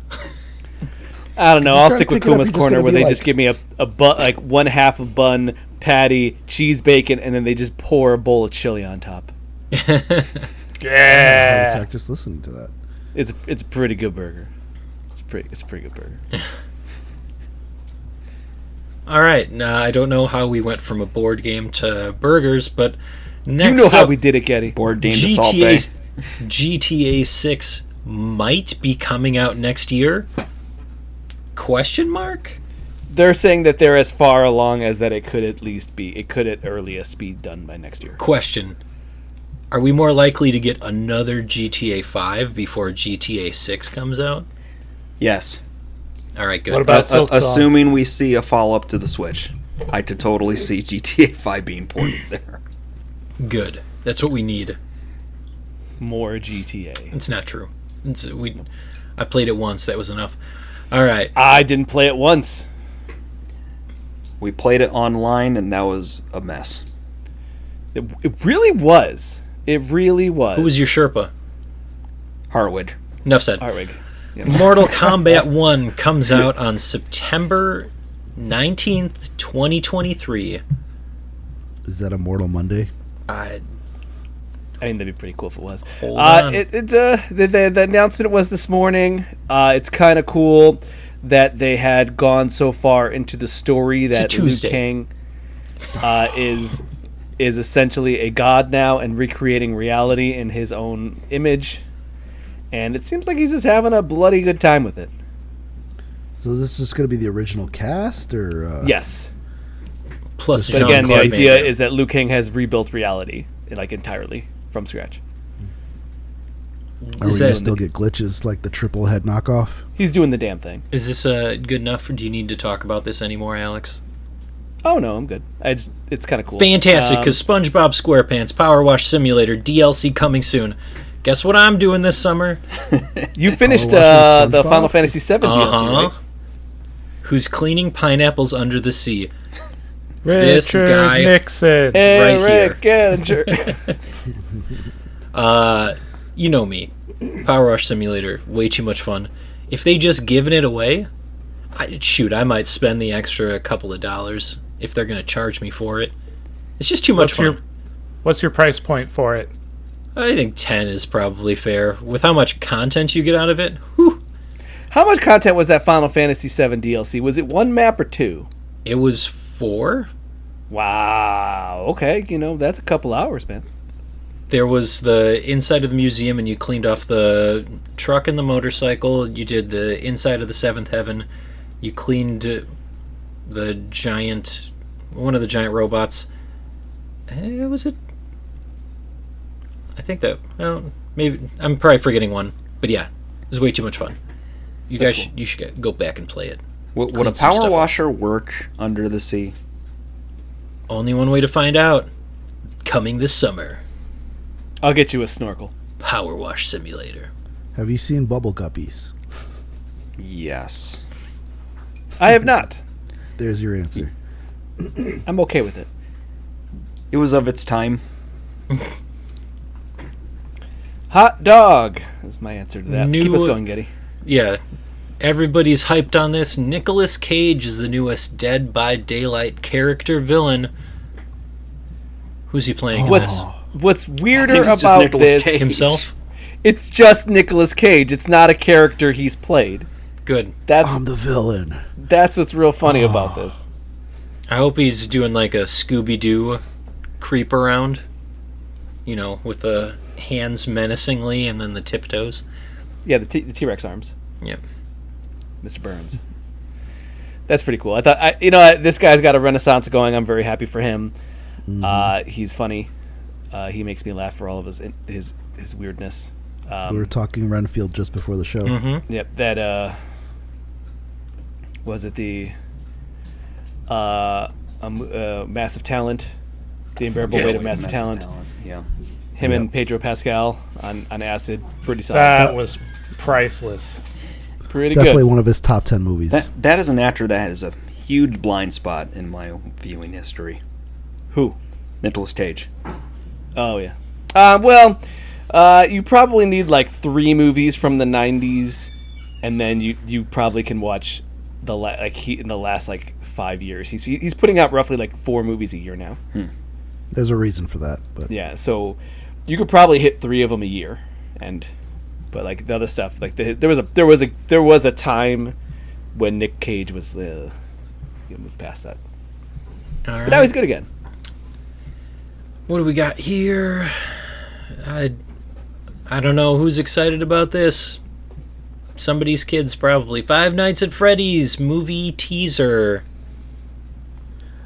I don't know. I'll stick with pick it up, Kuma's you're just Corner, gonna where be they like- just give me a one half of bun, patty, cheese, bacon, and then they just pour a bowl of chili on top. Heart Yeah. attack just listening to that. It's a pretty good burger. It's a pretty good burger. All right, now I don't know how we went from a board game to burgers, but next You know how up, we did it, Getty. Board game to Salt Bay. GTA 6 might be coming out next year. Question mark? They're saying that they're as far along as that it could at earliest be done by next year. Question. Are we more likely to get another GTA 5 before GTA 6 comes out? Yes. All right, good. What about Silksong? Assuming we see a follow-up to the Switch. I could totally see GTA 5 being ported there. Good. That's what we need. More GTA. It's not true. I played it once. That was enough. All right. I didn't play it once. We played it online, and that was a mess. It really was. It really was. Who was your Sherpa? Hartwig. Enough said. Hartwig. Mortal Kombat 1 comes out on September 19th, 2023. Is that a Mortal Monday? I mean, that'd be pretty cool if it was. Hold on. The announcement was this morning. It's kind of cool that they had gone so far into the story that Liu Kang is essentially a god now and recreating reality in his own image. And it seems like he's just having a bloody good time with it. So is this just going to be the original cast, or Yes. Plus, But again, the idea is that Liu Kang has rebuilt reality, like, entirely from scratch. are we going to still get glitches like the triple head knockoff? He's doing the damn thing. Is this good enough, or do you need to talk about this anymore, Alex? Oh, no, I'm good. It's kind of cool. Fantastic, because SpongeBob SquarePants Power Wash Simulator DLC coming soon. Guess what I'm doing this summer? You finished Power Wash the SpongeBob? Final Fantasy VII DLC, right? Who's cleaning pineapples under the sea? Richard This guy- Nixon. Right Eric Gettinger. You know me. Power Wash Simulator, way too much fun. If they just given it away, I might spend the extra couple of dollars if they're going to charge me for it. It's just too much fun. What's your price point for it? I think 10 is probably fair. With how much content you get out of it, whew, How much content was that Final Fantasy VII DLC? Was it one map or two? it was 4. Wow. Okay, that's a couple hours, man. There was the inside of the museum, and you cleaned off the truck and the motorcycle. You did the inside of the Seventh Heaven. You cleaned one of the giant robots. Was it? I think that. Well, maybe I'm probably forgetting one, but yeah, it was way too much fun. You That's guys, cool. you should go back and play it. Would Clean a some stuff power up. washer work under the sea? Only one way to find out. Coming this summer. I'll get you a snorkel. Power Wash Simulator. Have you seen Bubble Guppies? Yes. I have not. There's your answer. I'm okay with it. It was of its time. Hot dog is my answer to that. New- Keep us going, Getty. Yeah, everybody's hyped on this. Nicolas Cage is the newest Dead by Daylight character villain. Who's he playing? in this? What's weirder I think it's just about Nicolas this? Cage. Himself? It's just Nicolas Cage. It's not a character he's played. Good. That's I'm the villain. what's real funny about this. I hope he's doing like a Scooby-Doo creep around. With the hands menacingly and then the tiptoes. Yeah, the T-Rex arms. Yep. Mr. Burns. That's pretty cool. I thought, this guy's got a renaissance going. I'm very happy for him. He's funny. He makes me laugh for all of his weirdness. We were talking Renfield just before the show. Mm-hmm. Yep. That was it. The Massive Talent, the unbearable weight of massive talent. Yeah. Him and Pedro Pascal on acid. Pretty solid. That was priceless. Pretty Definitely good. one of his top 10 movies. That is an actor that has a huge blind spot in my viewing history. Who? Nicolas Cage. Oh yeah. You probably need like 3 movies from the 90s, and then you probably can watch in the last like 5 years. He's putting out roughly like 4 movies a year now. There's a reason for that, but Yeah, so you could probably hit 3 of them a year, but like the other stuff, like there was a time when Nick Cage was moved past that, All right. but now he's good again. What do we got here? I don't know who's excited about this. somebody's kids probably. Five Nights at Freddy's movie teaser.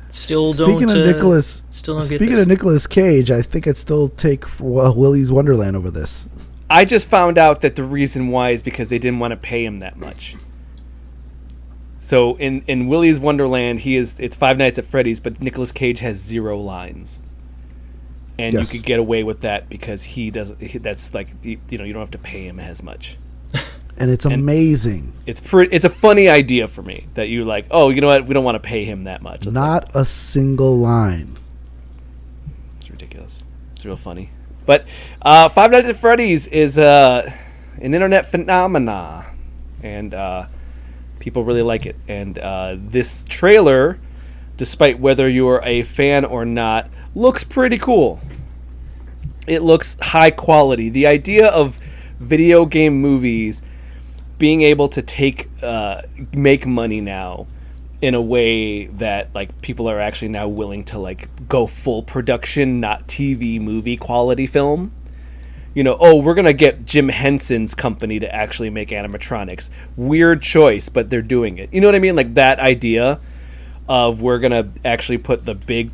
Still don't get this. Speaking of Nicolas Cage, I think I'd still take Willy's Wonderland over this. I just found out that the reason why is because they didn't want to pay him that much. So in Willy's Wonderland, it's Five Nights at Freddy's, but Nicolas Cage has 0 lines, and you could get away with that because he doesn't. That's like you don't have to pay him as much. And it's amazing. It's a funny idea for me that you like. Oh, you know what? We don't want to pay him that much. Not a single line. It's ridiculous. It's real funny. But Five Nights at Freddy's is an internet phenomena, and people really like it. And this trailer, despite whether you're a fan or not, looks pretty cool. It looks high quality. The idea of video game movies being able to make money now in a way that like people are actually now willing to like go full production, not TV movie quality film. We're gonna get Jim Henson's company to actually make animatronics. Weird choice, but they're doing it. You know what I mean? Like that idea of we're gonna actually put the big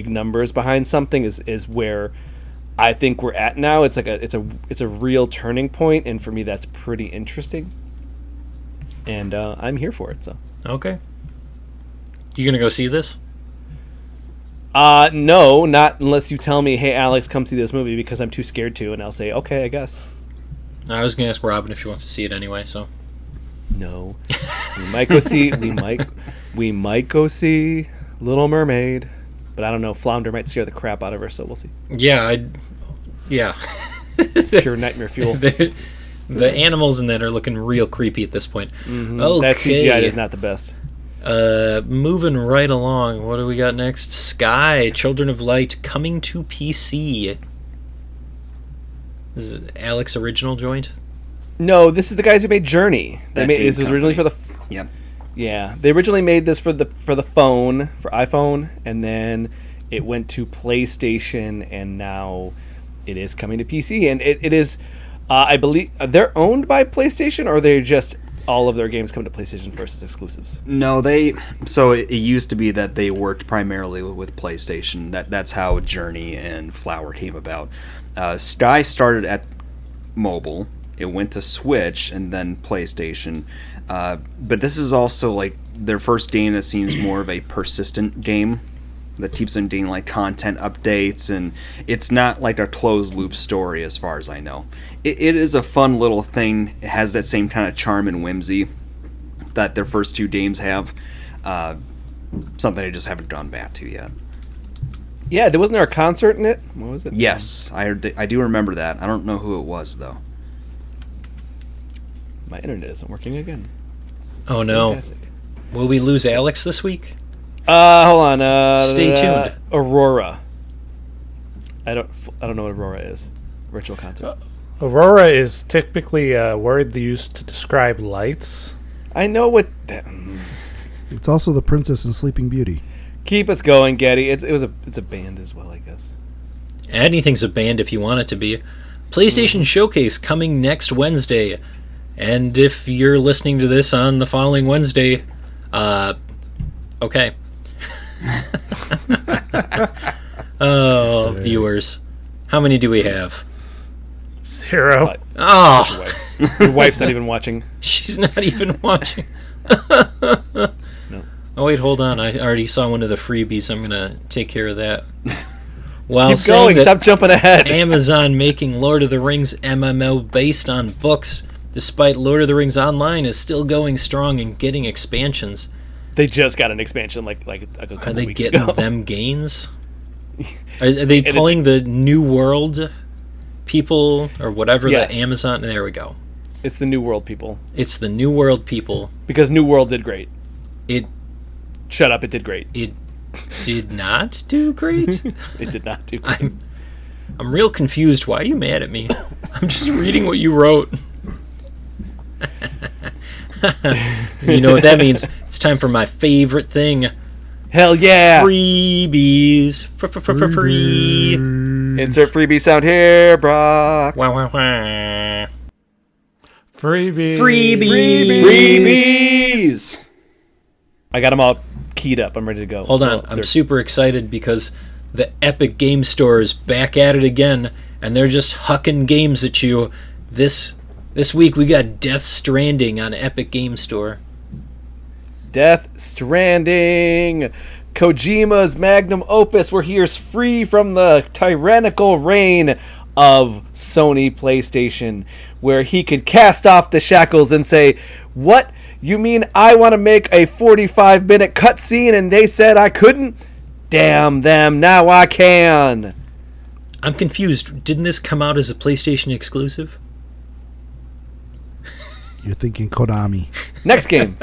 numbers behind something is where I think we're at now. It's like it's a real turning point, and for me that's pretty interesting. And I'm here for it. So okay, you gonna go see this? No, not unless you tell me, hey Alex, come see this movie, because I'm too scared to, and I'll say okay, I guess. I was gonna ask Robin if she wants to see it anyway. So no, we might go see. We might go see Little Mermaid. But I don't know. Flounder might scare the crap out of her, so we'll see. Yeah. It's pure nightmare fuel. The animals in that are looking real creepy at this point. Mm-hmm. Okay. That CGI is not the best. Moving right along. What do we got next? Sky, Children of Light, coming to PC. This is Alex original joint? No, this is the guys who made Journey. This was originally for the... Yep. Yeah, they originally made this for the phone, for iPhone, and then it went to PlayStation, and now it is coming to PC. And it is, I believe, they're owned by PlayStation, or they're just all of their games come to PlayStation first as exclusives? No, so it used to be that they worked primarily with PlayStation. That's how Journey and Flower came about. Sky started at mobile. It went to Switch and then PlayStation. But this is also like their first game that seems more of a persistent game that keeps them doing like content updates, and it's not like a closed loop story as far as I know. It is a fun little thing. It has that same kind of charm and whimsy that their first 2 games have. Something I just haven't gone back to yet. Yeah, wasn't there a concert in it? What was it? Yes, I do remember that. I don't know who it was though. My internet isn't working again. Oh no. Fantastic. Will we lose Alex this week? Hold on. Stay tuned. Aurora. I don't know what Aurora is. Virtual concert. Aurora is typically a word used to describe lights. I know what that... It's also the Princess and Sleeping Beauty. Keep us going, Getty. It's a band as well, I guess. Anything's a band if you want it to be. PlayStation Showcase coming next Wednesday. And if you're listening to this on the following Wednesday, okay. Oh, viewers. How many do we have? 0. Oh. Your wife's not even watching. She's not even watching. No. Oh, wait, hold on. I already saw one of the freebies. I'm going to take care of that. While Keep going. Stop jumping ahead. Amazon making Lord of the Rings MMO based on books, despite Lord of the Rings Online is still going strong and getting expansions. They just got an expansion like a couple weeks ago. Are they getting them gains? Are they pulling the New World people or whatever? Yes. The Amazon? There we go. It's the New World people. It's the New World people. Because New World did great. It Shut up, it did great. It did not do great? It did not do great. I'm real confused. Why are you mad at me? I'm just reading what you wrote. You know what that means? It's time for my favorite thing. Hell yeah! Freebies. Free. Insert freebie sound here, Brok. Wah, wah, wah. Freebies. Freebies. I got them all keyed up. I'm ready to go. Hold on, Well, I'm they're- super excited because the Epic Game Store is back at it again, and they're just hucking games at you. This week we got Death Stranding on Epic Game Store. Death Stranding. Kojima's magnum opus, where he is free from the tyrannical reign of Sony PlayStation, where he could cast off the shackles and say, "What? You mean I want to make a 45-minute cutscene and they said I couldn't? Damn them, now I can." I'm confused. Didn't this come out as a PlayStation exclusive? You're thinking Konami. Next game.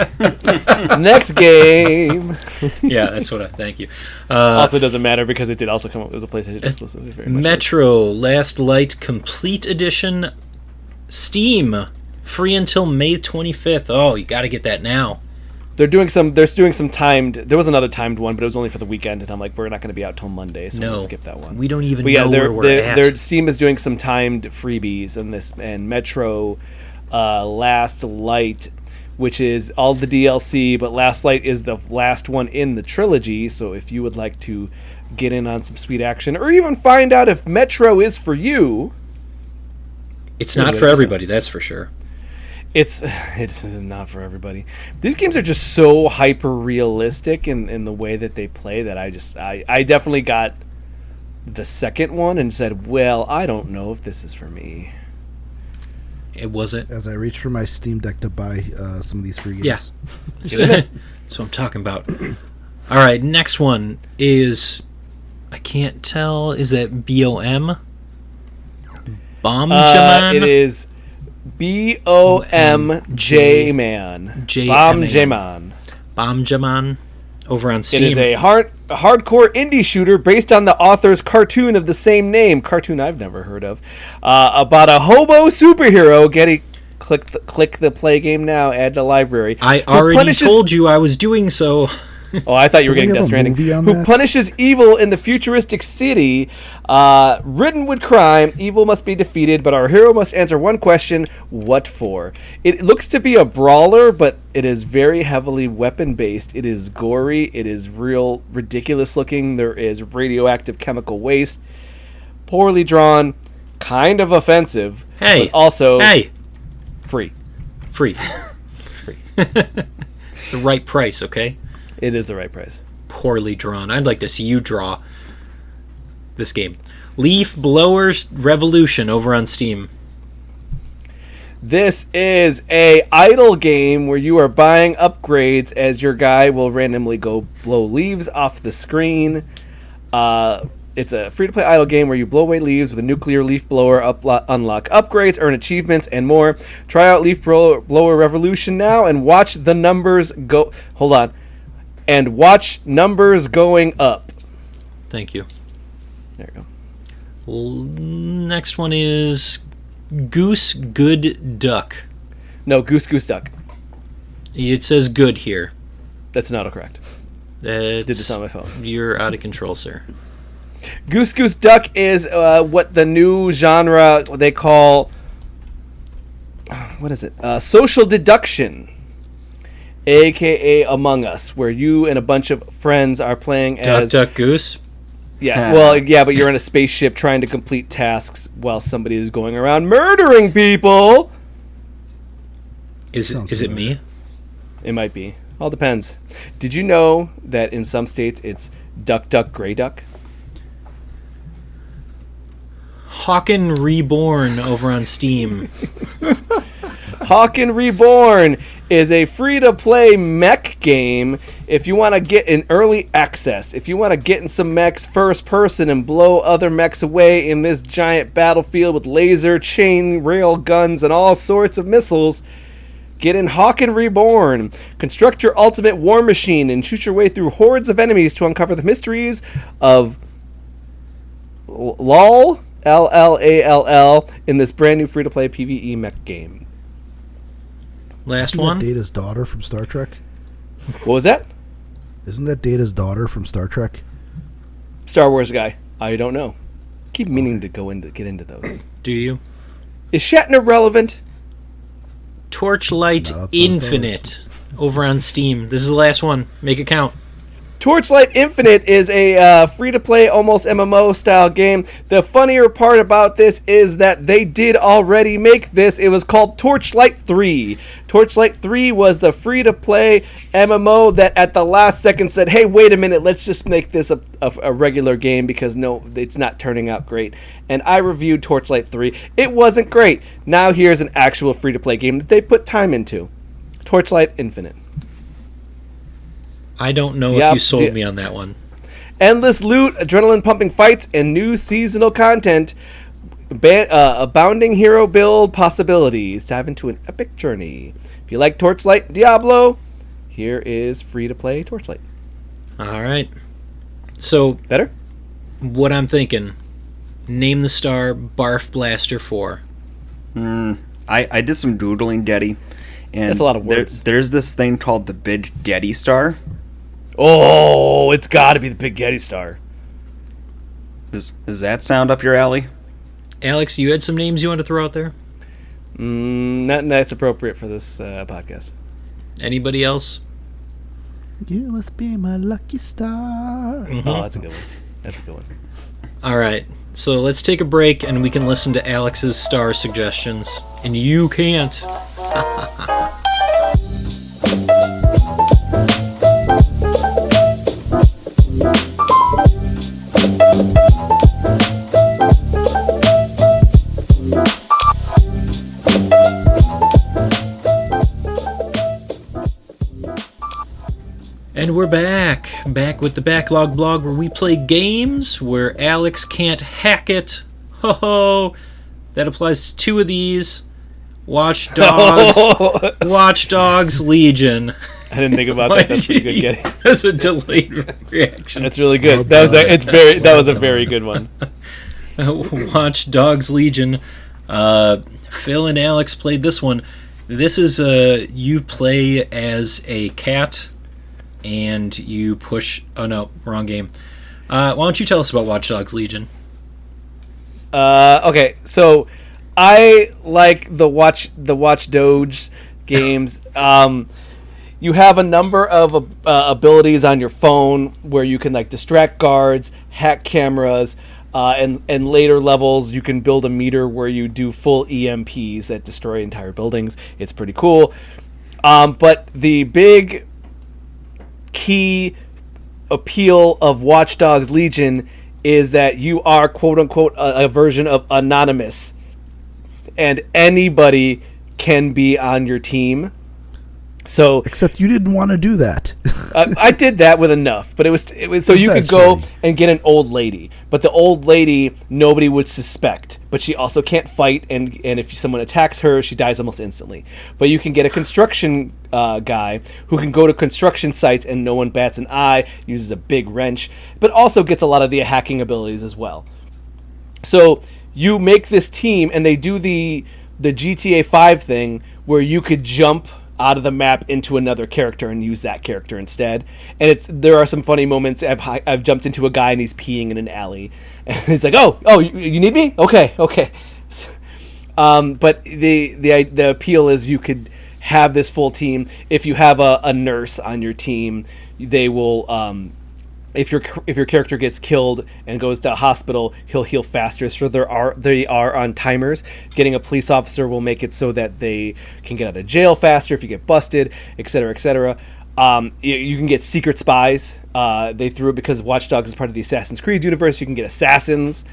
Next game. Yeah, that's what I... Thank you. Also doesn't matter because it did also come up as a PlayStation exclusive. Very much Metro Last Light Complete Edition, Steam, free until May 25th. Oh, you got to get that now. They're doing some timed. There was another timed one, but it was only for the weekend, and I'm like, we're not going to be out till Monday, so we're No, going to skip that one. we don't even But yeah, know where we're at. their Steam is doing some timed freebies and Metro Last Light, which is all the DLC, but Last Light is the last one in the trilogy. So if you would like to get in on some sweet action, or even find out if Metro is for you, It's not for everybody, that's for sure. it's not for everybody. These games are just so hyper realistic in the way that they play that I definitely got the second one and said, well, I don't know if this is for me. It wasn't. As I reach for my Steam Deck to buy some of these free games. Yeah. That's what I'm talking about. All right, next one is... I can't tell. Is it B-O-M? Bomjaman? It is B-O-M-J Man. Bomjaman. Bomjaman over on Steam. It is a hardcore indie shooter based on the author's cartoon of the same name. Cartoon I've never heard of. About a hobo superhero getting... Click the play game now, add to library. I already told you I was doing so. Oh, I thought you were Don't we getting have Death a movie Stranding. on Who that? punishes evil in the futuristic city, ridden with crime. Evil must be defeated, but our hero must answer one question: what for? It looks to be a brawler, but it is very heavily weapon-based. It is gory. It is real ridiculous looking. There is radioactive chemical waste. Poorly drawn, kind of offensive. Hey. But also free. Free. It's the right price, okay? It is the right price. Poorly drawn. I'd like to see you draw this game. Leaf Blowers Revolution over on Steam. This is a idle game where you are buying upgrades as your guy will randomly go blow leaves off the screen. It's a free-to-play idle game where you blow away leaves with a nuclear leaf blower, unlock upgrades, earn achievements, and more. Try out Leaf Blower Revolution now and watch the numbers go... Hold on. And watch numbers going up. Thank you. There you go. Next one is Goose Good Duck. No, Goose Duck. It says good here. That's not correct. Did Did this on my phone. You're out of control, sir. Goose Duck is what the new genre they call... What is it? Social deduction. A.K.A. Among Us, where you and a bunch of friends are playing as... Duck Goose? Yeah, well, yeah, but you're in a spaceship trying to complete tasks while somebody is going around murdering people. Is it me? It might be. All depends. Did you know that in some states it's Duck, Gray Duck? Hawken Reborn over on Steam. Hawken Reborn is a free-to-play mech game if you want to get in early access. If you want to get in some mechs first person and blow other mechs away in this giant battlefield with laser, chain, rail guns, and all sorts of missiles, get in Hawken Reborn. Construct your ultimate war machine and shoot your way through hordes of enemies to uncover the mysteries of LOL, L-L-A-L-L, in this brand new free-to-play PvE mech game. Last Isn't one? that Data's daughter from Star Trek? What was that? Isn't that Data's daughter from Star Trek? Star Wars guy. I don't know. Keep meaning to get into those. Do you? Is Shatner relevant? Torchlight Not outside Infinite over on Steam. This is the last one. Make it count. Torchlight Infinite is a free-to-play, almost MMO-style game. The funnier part about this is that they did already make this. It was called Torchlight 3. Torchlight 3 was the free-to-play MMO that at the last second said, hey, wait a minute, let's just make this a regular game because, no, it's not turning out great. And I reviewed Torchlight 3. It wasn't great. Now here's an actual free-to-play game that they put time into. Torchlight Infinite. I don't know if you sold me on that one. Endless loot, adrenaline-pumping fights, and new seasonal content. Abounding hero build possibilities. Dive into an epic journey. If you like Torchlight Diablo, here is free-to-play Torchlight. All right. So, Better? what I'm thinking, name the star Barf Blaster 4. I did some doodling, Daddy. And That's a lot of words. There's this thing called the Big Daddy Star. Oh, it's got to be the Big Getty Star. Does that sound up your alley? Alex, you had some names you want to throw out there? Nothing that's appropriate for this podcast. Anybody else? You must be my lucky star. Mm-hmm. Oh, that's a good one. That's a good one. All right. So let's take a break and we can listen to Alex's star suggestions. And you can't. And we're back with the Backlog Blog, where we play games where Alex can't hack it. Ho ho! That applies to 2 of these. Watch Dogs Legion. I didn't think about that. That's pretty good, Getty. That's a delayed reaction. That's really good. That was a very good one. Watch Dogs Legion. Phil and Alex played this one. This is you play as a cat. And you push... Oh, no. Wrong game. Why don't you tell us about Watch Dogs Legion? Okay, so I like the Watch Dogs games. You have a number of abilities on your phone where you can like distract guards, hack cameras, and later levels you can build a meter where you do full EMPs that destroy entire buildings. It's pretty cool. But the big key appeal of Watch Dogs Legion is that you are quote-unquote a version of anonymous, and anybody can be on your team. So Except you didn't want to do that. I did that with enough, but it was so you could go and get an old lady, but the old lady nobody would suspect, but she also can't fight, and if someone attacks her, she dies almost instantly. But you can get a construction guy who can go to construction sites and no one bats an eye, uses a big wrench, but also gets a lot of the hacking abilities as well. So you make this team, and they do the GTA 5 thing where you could jump out of the map into another character and use that character instead. And there are some funny moments. I've jumped into a guy and he's peeing in an alley, and he's like, "Oh, you need me? Okay." But the appeal is you could have this full team. If you have a nurse on your team, they will. If your character gets killed and goes to a hospital, he'll heal faster. So they are on timers. Getting a police officer will make it so that they can get out of jail faster if you get busted, etc., etc. You can get secret spies. They threw it because Watch Dogs is part of the Assassin's Creed universe. You can get assassins,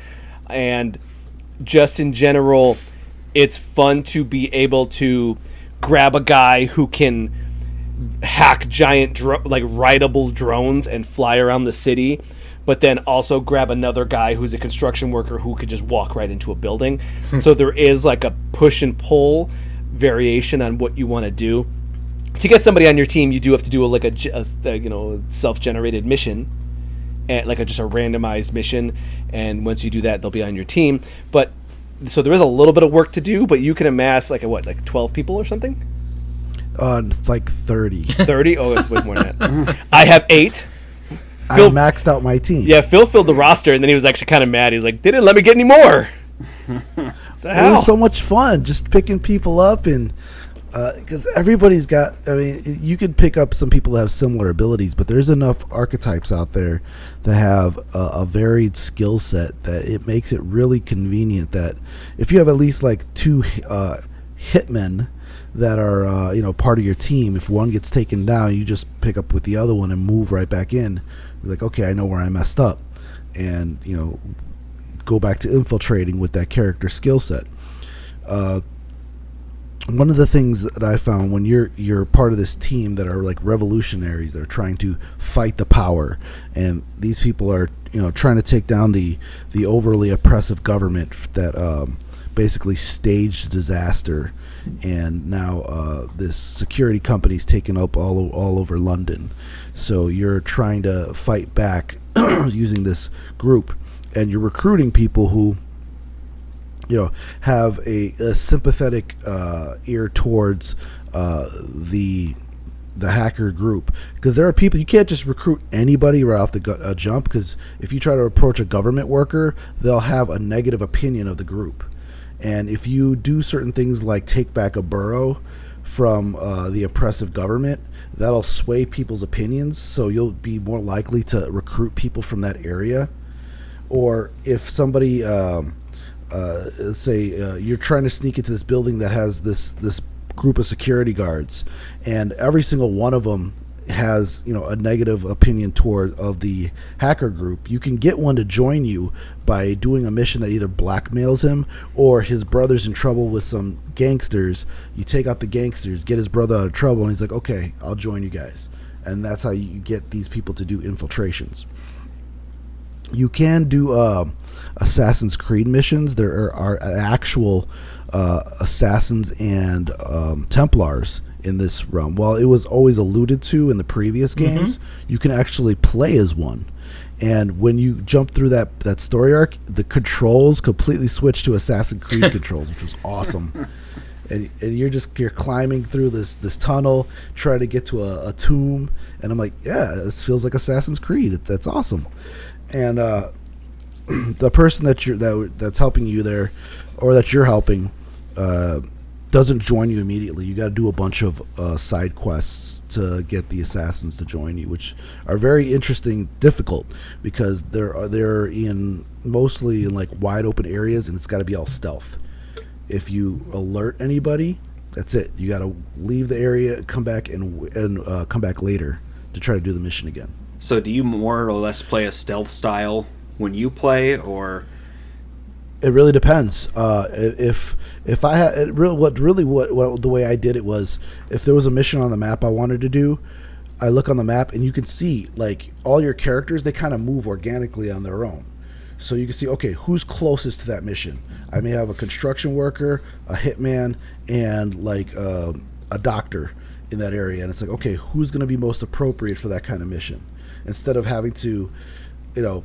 and just in general, it's fun to be able to grab a guy who can hack giant rideable drones and fly around the city, but then also grab another guy who's a construction worker who could just walk right into a building. So there is like a push and pull variation on what you want to do. To get somebody on your team, you do have to do a self-generated mission, and just a randomized mission, and once you do that, they'll be on your team. But so there is a little bit of work to do, but you can amass 12 people or something. Like 30. 30? Oh, it's way more than that. I have 8. I Phil maxed out my team. Yeah, Phil filled the roster, and then he was actually kind of mad. He's like, they didn't let me get any more. It was so much fun just picking people up and because everybody's got. I mean, you could pick up some people that have similar abilities, but there's enough archetypes out there that have a varied skill set that it makes it really convenient. That if you have at least like two hitmen that are part of your team, if one gets taken down, you just pick up with the other one and move right back in. You're like, okay, I know where I messed up, and go back to infiltrating with that character skill set. One of the things that I found when you're part of this team that are like revolutionaries, they're trying to fight the power, and these people are trying to take down the overly oppressive government that basically staged disaster, and now this security company's taken up all over London. So you're trying to fight back using this group, and you're recruiting people who have a sympathetic ear towards the hacker group, because there are people you can't just recruit anybody right off the jump, because if you try to approach a government worker, they'll have a negative opinion of the group, and if you do certain things like take back a borough from the oppressive government, that'll sway people's opinions, so you'll be more likely to recruit people from that area. Or if somebody let's say you're trying to sneak into this building that has this group of security guards, and every single one of them has a negative opinion toward of the hacker group, you can get one to join you by doing a mission that either blackmails him, or his brother's in trouble with some gangsters. You take out the gangsters, get his brother out of trouble, and he's like, okay, I'll join you guys. And that's how you get these people to do infiltrations. You can do Assassin's Creed missions. There are actual assassins and Templars in this realm. While it was always alluded to in the previous games, you can actually play as one. And when you jump through that story arc, the controls completely switch to Assassin's Creed controls, which was awesome. And you're climbing through this tunnel, trying to get to a tomb, and I'm like, yeah, this feels like Assassin's Creed. That's awesome. And the person that's helping you there, or that you're helping, doesn't join you immediately. You got to do a bunch of side quests to get the assassins to join you, which are very interesting, difficult, because they're in mostly in like wide open areas, and it's got to be all stealth. If you alert anybody, that's it. You got to leave the area, come back and come back later to try to do the mission again. So do you more or less play a stealth style when you play, or? It really depends. If I had the way I did it was, if there was a mission on the map I wanted to do, I look on the map and you can see like all your characters, they kind of move organically on their own. So you can see, okay, who's closest to that mission? I may have a construction worker, a hitman, and like a doctor in that area, and it's like, okay, who's going to be most appropriate for that kind of mission? Instead of having to,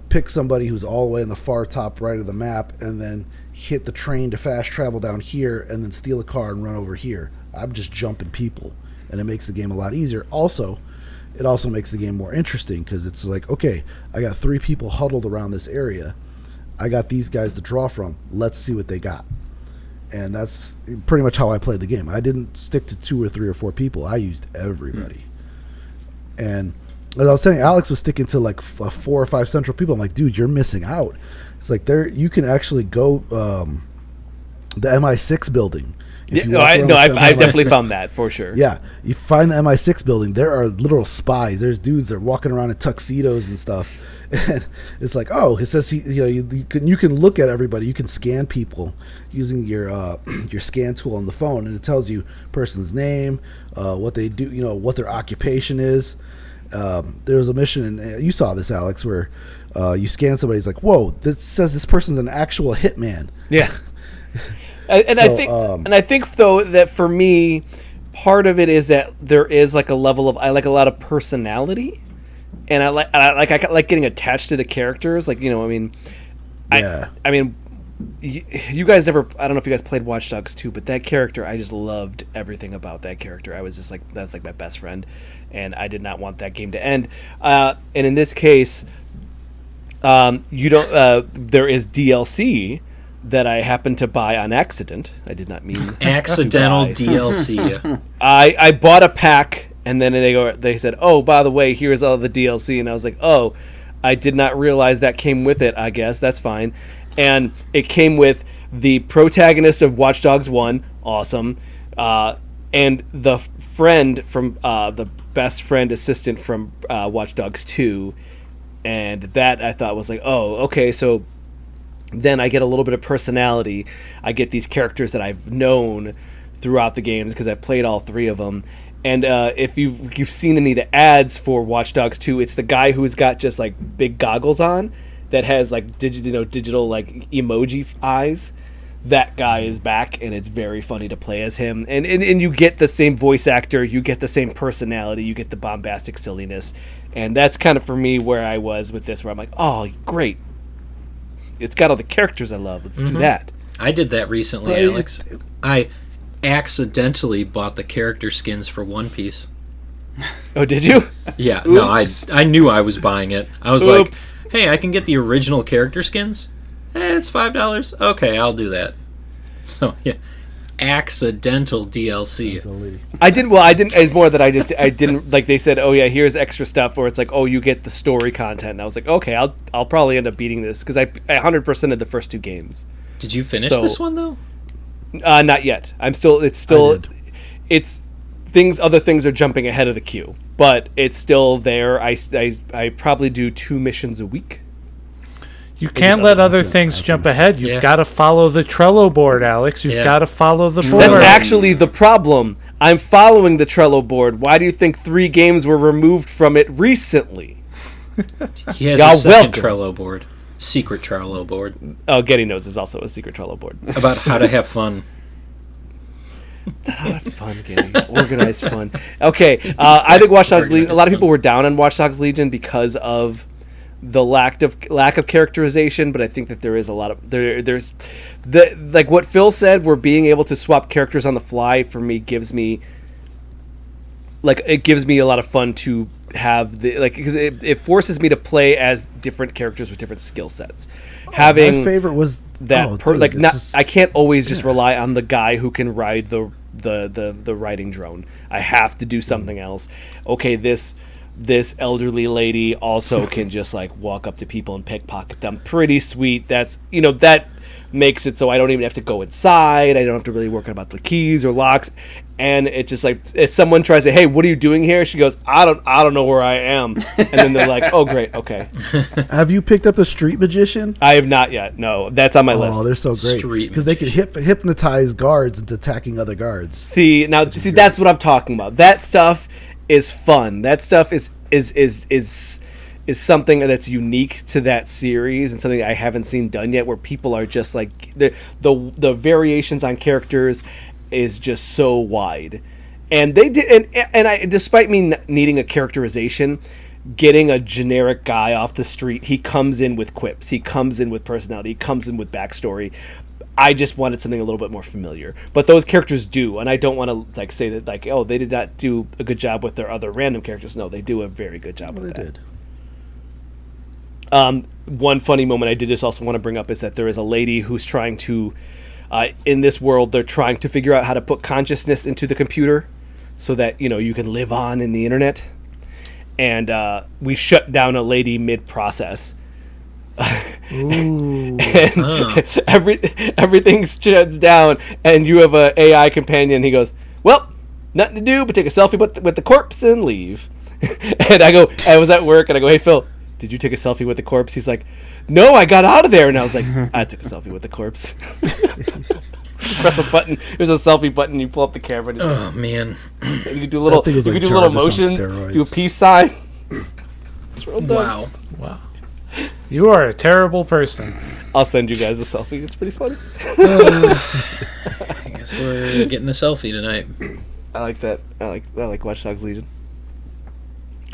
pick somebody who's all the way in the far top right of the map and then hit the train to fast travel down here and then steal a car and run over here. I'm just jumping people, and it makes the game a lot easier. Also, it also makes the game more interesting, because it's like, okay, I got 3 people huddled around this area. I got these guys to draw from. Let's see what they got. And that's pretty much how I played the game. I didn't stick to 2 or 3 or 4 people. I used everybody. And as I was saying, Alex was sticking to like 4 or 5 central people. I'm like, dude, you're missing out. It's like you can actually go the MI6 building. I've definitely found that for sure. Yeah, you find the MI6 building. There are literal spies. There's dudes that are walking around in tuxedos and stuff. And it's like, oh, it says you can look at everybody. You can scan people using your scan tool on the phone, and it tells you person's name, what they do, what their occupation is. There was a mission, and you saw this, Alex, where you scan somebody. It's like, whoa, this says this person's an actual hitman. Yeah. I think though that for me, part of it is that there is like a level of, I like a lot of personality, and I like getting attached to the characters. Like, I mean, yeah. I mean, you guys never, I don't know if you guys played Watch Dogs 2, but that character, I just loved everything about that character. I was just like, that's like my best friend, and I did not want that game to end. And in this case, there is DLC that I happened to buy on accident. I did not mean Accidental to buy. DLC. I bought a pack, and then they said, oh, by the way, here's all the DLC, and I was like, oh, I did not realize that came with it. I guess that's fine. And it came with the protagonist of Watch Dogs 1, awesome, and the friend from the best friend assistant from Watch Dogs 2, and that I thought was like, oh, okay, so then I get a little bit of personality. I get these characters that I've known throughout the games because I've played all 3 of them. And if you've seen any of the ads for Watch Dogs 2, it's the guy who's got just like big goggles on that has like digital like emoji eyes. That guy is back, and it's very funny to play as him. And you get the same voice actor, you get the same personality, you get the bombastic silliness. And that's kind of for me where I was with this, where I'm like, oh, great. It's got all the characters I love. Let's do that. I did that recently, Well, Alex. I accidentally bought the character skins for One Piece. Oh, did you? Yeah, Oops. no, I knew I was buying it. I was Oops. like, hey, I can get the original character skins? It's $5. Okay, I'll do that. So, yeah. Accidental DLC. I didn't. It's more that I didn't, like they said, oh yeah, here's extra stuff, or it's like, oh, you get the story content. And I was like, okay, I'll probably end up beating this because I 100% of the first 2 games. Did you finish So- this one, though? Not yet. It's other things are jumping ahead of the queue, but it's still there. I probably do 2 missions a week. You can't let other things jump ahead. You've Yeah. got to follow the Trello board, Alex. You've Yeah. got to follow the board. That's actually the problem. I'm following the Trello board. Why do you think 3 games were removed from it recently? He has Y'all a second welcome. Trello board. Secret Trello board. Oh, Getty Knows is also a secret Trello board. About how to have fun. Not fun, Getty. Organized fun. Okay, I think Watch Dogs Legion. A lot of people were down on Watch Dogs Legion because of the lack of characterization, but I think that there is a lot of there's the, like what Phil said, where being able to swap characters on the fly for me gives me a lot of fun to have because it forces me to play as different characters with different skill sets. My favorite was that I can't always just rely on the guy who can ride the riding drone. I have to do something else. Okay, this elderly lady also can just like walk up to people and pickpocket them. Pretty sweet. That's that makes it so I don't even have to go inside. I don't have to really work about the keys or locks. And it's just like if someone tries to say, "Hey, what are you doing here?" She goes, "I don't know where I am." And then they're like, "Oh, great, okay." Have you picked up the Street Magician? I have not yet. No, that's on my list. Oh, they're so great Street because they can hypnotize guards into attacking other guards. See, that's what I'm talking about. That stuff is fun. That stuff is something that's unique to that series and something I haven't seen done yet, where people are just like the variations on characters is just so wide. And they did, and I, despite me needing a characterization, getting a generic guy off the street, he comes in with quips, he comes in with personality, he comes in with backstory. I just wanted something a little bit more familiar, but those characters do, and I don't want to like say that like, oh, they did not do a good job with their other random characters. No, they do a very good job with that. They did. One funny moment I did just also want to bring up is that there is a lady who's trying to, in this world, they're trying to figure out how to put consciousness into the computer so that, you can live on in the internet. And we shut down a lady mid-process. Ooh. And everything shuts down, and you have a AI companion. He goes, "Well, nothing to do but take a selfie with the corpse and leave." And I was at work, and I go, "Hey, Phil, did you take a selfie with the corpse?" He's like, "No, I got out of there." And I was like, "I took a selfie with the corpse." Press a button. There's a selfie button. You pull up the camera. And Oh, man. you can do little. That thing was You like can do little Jarvis on motions. steroids. Do a peace sign. It's real dumb. Wow. Wow. You are a terrible person. I'll send you guys a selfie. It's pretty funny. I guess we're getting a selfie tonight. I like that. I like Watch Dogs Legion.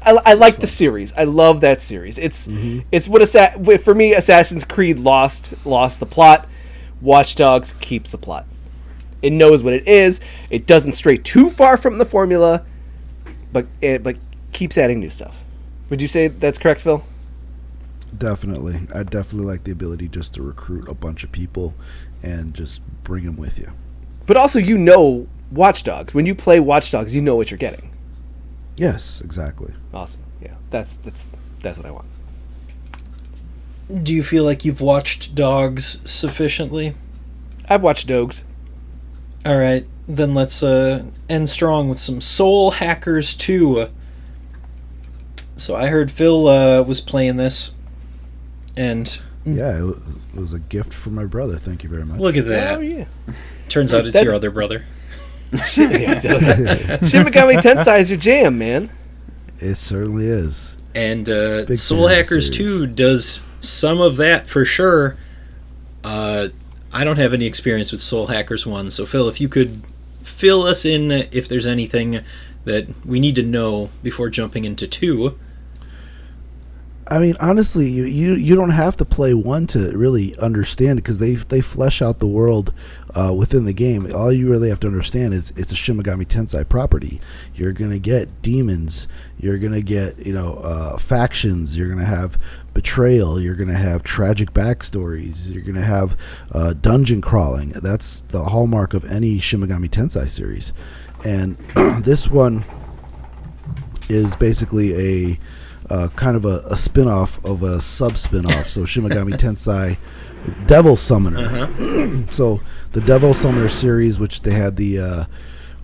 I like the series. I love that series. It's what for me, Assassin's Creed lost the plot. Watch Dogs keeps the plot. It knows what it is. It doesn't stray too far from the formula, but keeps adding new stuff. Would you say that's correct, Phil? Definitely. I definitely like the ability just to recruit a bunch of people and just bring them with you. But also, you know Watch Dogs. When you play Watch Dogs, you know what you're getting. Yes, exactly. Awesome. Yeah, that's what I want. Do you feel like you've watched Dogs sufficiently? I've watched Dogs. All right, then let's end strong with some Soul Hackers 2. So I heard Phil was playing this, and Yeah, it was a gift from my brother. Thank you very much. look at that. Oh yeah. Turns out it's your other brother. Shin Megami Tensei is your jam, man. It certainly is. And Big Soul fan of the Hackers series. 2 does some of that for sure. I don't have any experience with Soul Hackers 1, so Phil, if you could fill us in if there's anything that we need to know before jumping into 2. I mean, honestly, you don't have to play 1 to really understand it, because they flesh out the world within the game. All you really have to understand is it's a Shin Megami Tensei property. You're gonna get demons. You're gonna get factions. You're gonna have betrayal. You're gonna have tragic backstories. You're gonna have dungeon crawling. That's the hallmark of any Shin Megami Tensei series, and this one is basically a kind of a spin-off of a sub-spin-off. So Shin Megami Tensei Devil Summoner. So the Devil Summoner series, which they had the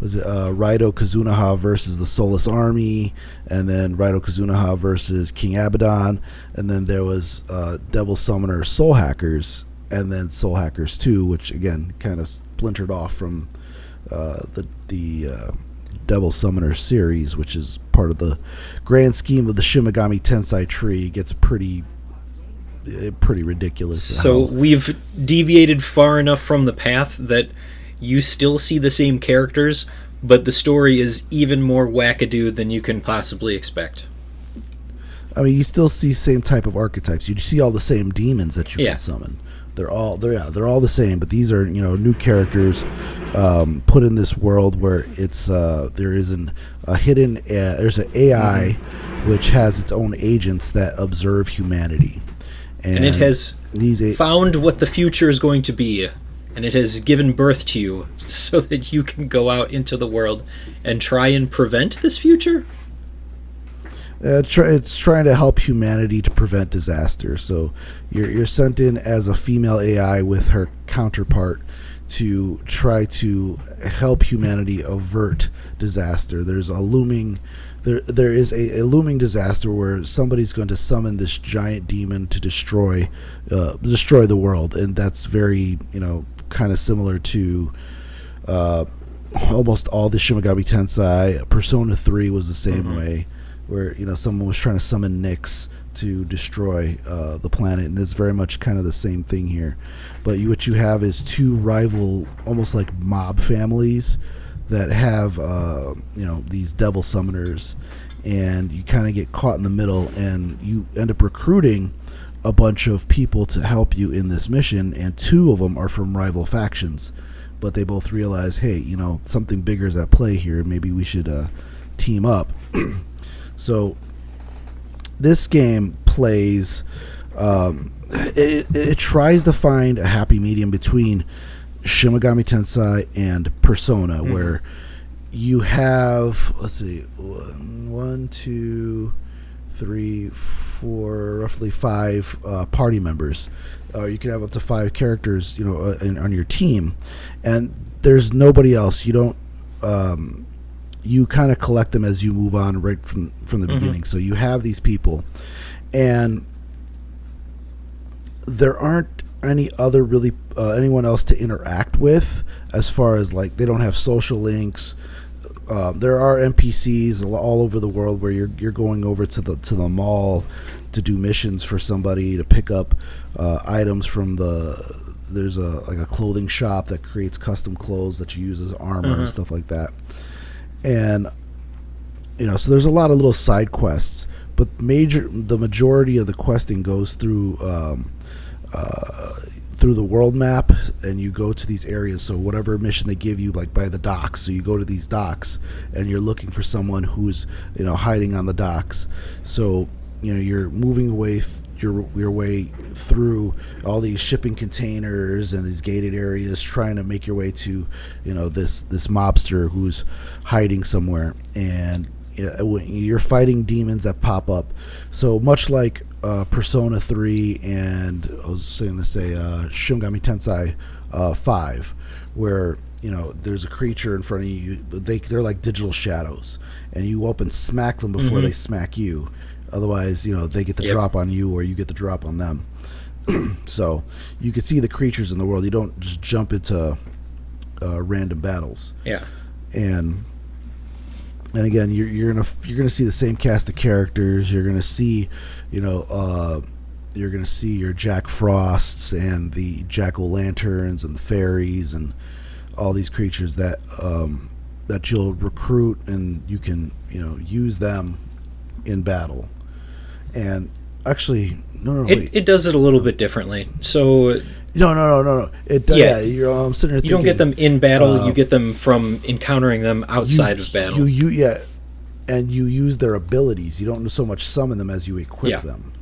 Raido Kazunaha versus the Soulless Army, and then Raido Kazunaha versus King Abaddon, and then there was Devil Summoner Soul Hackers, and then Soul Hackers 2, which again kind of splintered off from the Devil Summoner series, which is part of the grand scheme of the Shin Megami Tensei tree. It gets pretty ridiculous. So we've deviated far enough from the path that you still see the same characters, but the story is even more wackadoo than you can possibly expect. I mean, you still see same type of archetypes. You see all the same demons that you can summon. They're all the same, but these are new characters put in this world where it's there is a hidden there's an AI which has its own agents that observe humanity, and it has found what the future is going to be, and it has given birth to you so that you can go out into the world and try and prevent this future. It's trying to help humanity to prevent disaster. So you're sent in as a female AI with her counterpart to try to help humanity avert disaster. There's a looming there is a looming disaster where somebody's going to summon this giant demon to destroy the world, and that's very kind of similar to almost all the Shin Megami Tensei. Persona 3 was the same way, where someone was trying to summon Nyx to destroy the planet, and it's very much kind of the same thing here. But what you have is two rival, almost like mob families that have these devil summoners, and you kind of get caught in the middle, and you end up recruiting a bunch of people to help you in this mission, and two of them are from rival factions, but they both realize, hey, something bigger is at play here, maybe we should team up. So this game plays it tries to find a happy medium between Shin Megami Tensei and Persona, where you have, let's see, 1, 2, 3, 4, roughly 5 party members. You can have up to 5 characters, on your team, and there's nobody else. You don't. You kind of collect them as you move on, right from the beginning. So you have these people, and there aren't any other really anyone else to interact with, as far as like they don't have social links. There are NPCs all over the world where you're going over to the mall to do missions for somebody, to pick up items from there's a clothing shop that creates custom clothes that you use as armor and stuff like that. And so there's a lot of little side quests, but the majority of the questing goes through the world map, and you go to these areas. So whatever mission they give you, like by the docks, so you go to these docks and you're looking for someone who's hiding on the docks. So you're moving away your way through all these shipping containers and these gated areas, trying to make your way to, this mobster who's hiding somewhere, and you're fighting demons that pop up. So much like Persona 3 and I was going to say Shin Megami Tensei 5, where there's a creature in front of you. They're like digital shadows, and you up and smack them before they smack you. Otherwise, they get the drop on you, or you get the drop on them. So you can see the creatures in the world. You don't just jump into random battles. Yeah. And again, you're gonna see the same cast of characters. You're gonna see, you're gonna see your Jack Frosts and the Jack-o'-lanterns and the fairies and all these creatures that you'll recruit, and you can use them in battle. And actually, it does it a little bit differently. So no. It does. Yeah, I'm sitting here thinking, you don't get them in battle. You get them from encountering them outside of battle. And you use their abilities. You don't so much summon them as you equip them.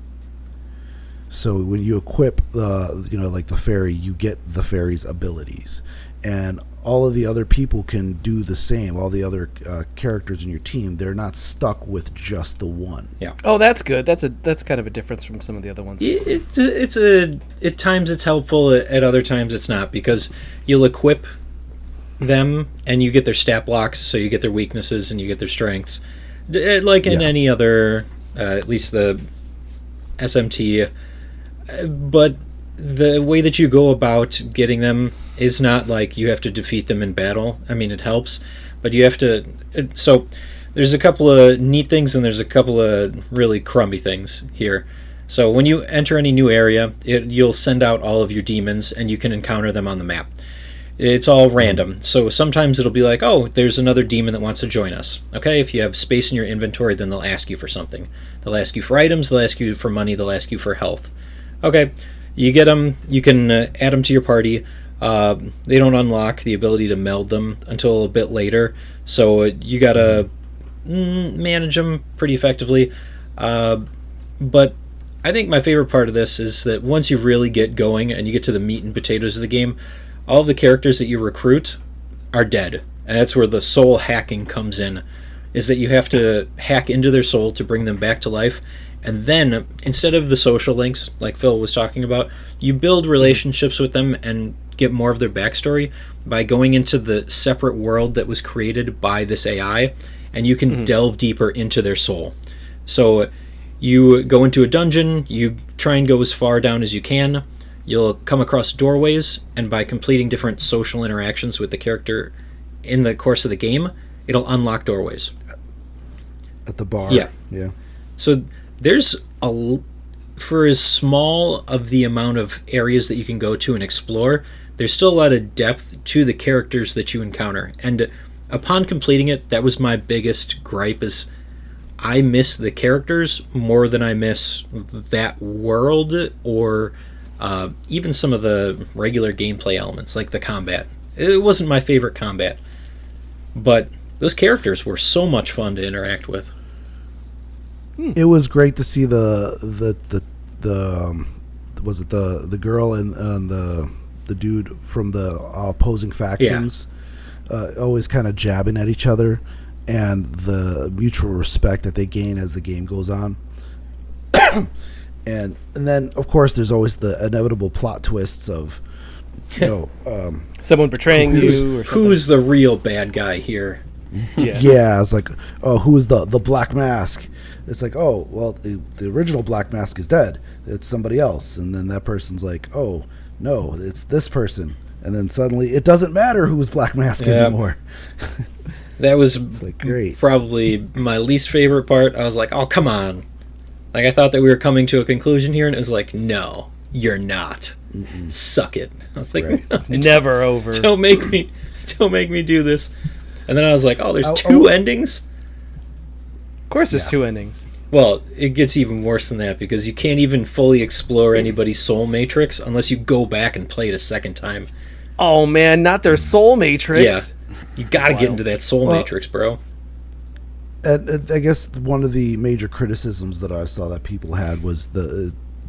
So when you equip like the fairy, you get the fairy's abilities, and all of the other people can do the same. All the other characters in your team, they're not stuck with just the one. Yeah. Oh, that's good. That's kind of a difference from some of the other ones. At times it's helpful. At other times it's not, because you'll equip them and you get their stat blocks, so you get their weaknesses and you get their strengths, like in any other, at least the SMT. But the way that you go about getting them is not like you have to defeat them in battle. I mean, it helps, but you have to. So there's a couple of neat things and there's a couple of really crummy things here. So when you enter any new area, you'll send out all of your demons and you can encounter them on the map. It's all random. So sometimes it'll be like, oh, there's another demon that wants to join us. Okay, if you have space in your inventory, then they'll ask you for something. They'll ask you for items, they'll ask you for money, they'll ask you for health. Okay, you get them, you can add them to your party. They don't unlock the ability to meld them until a bit later, so you gotta manage them pretty effectively. But I think my favorite part of this is that once you really get going and you get to the meat and potatoes of the game, all of the characters that you recruit are dead. And that's where the soul hacking comes in, is that you have to hack into their soul to bring them back to life. And then, instead of the social links, like Phil was talking about, you build relationships with them and get more of their backstory by going into the separate world that was created by this AI, and you can delve deeper into their soul. So you go into a dungeon, you try and go as far down as you can, you'll come across doorways, and by completing different social interactions with the character in the course of the game, it'll unlock doorways. At the bar? Yeah. So there's for as small of the amount of areas that you can go to and explore, there's still a lot of depth to the characters that you encounter. And upon completing it, that was my biggest gripe, is I miss the characters more than I miss that world, or even some of the regular gameplay elements, like the combat. It wasn't my favorite combat, but those characters were so much fun to interact with. It was great to see the girl and the dude from the opposing factions always kind of jabbing at each other, and the mutual respect that they gain as the game goes on. and then of course there's always the inevitable plot twists of someone betraying you or something. Who's the real bad guy here? Yeah, it's like, oh, who's the Black Mask? It's like, oh, well, the original Black Mask is dead. It's somebody else. And then that person's like, oh, no, it's this person. And then suddenly it doesn't matter who's Black Mask anymore. That was great. Probably my least favorite part. I was like, oh, come on. Like, I thought that we were coming to a conclusion here, and it was like, no, you're not. Mm-mm. Suck it. I was like, it's never over. Don't make me do this. And then I was like, oh, there's two endings? Of course there's two endings. Well, it gets even worse than that, because you can't even fully explore anybody's soul matrix unless you go back and play it a second time. Oh, man, not their soul matrix. Yeah, you gotta get into that soul matrix, bro. And I guess one of the major criticisms that I saw that people had was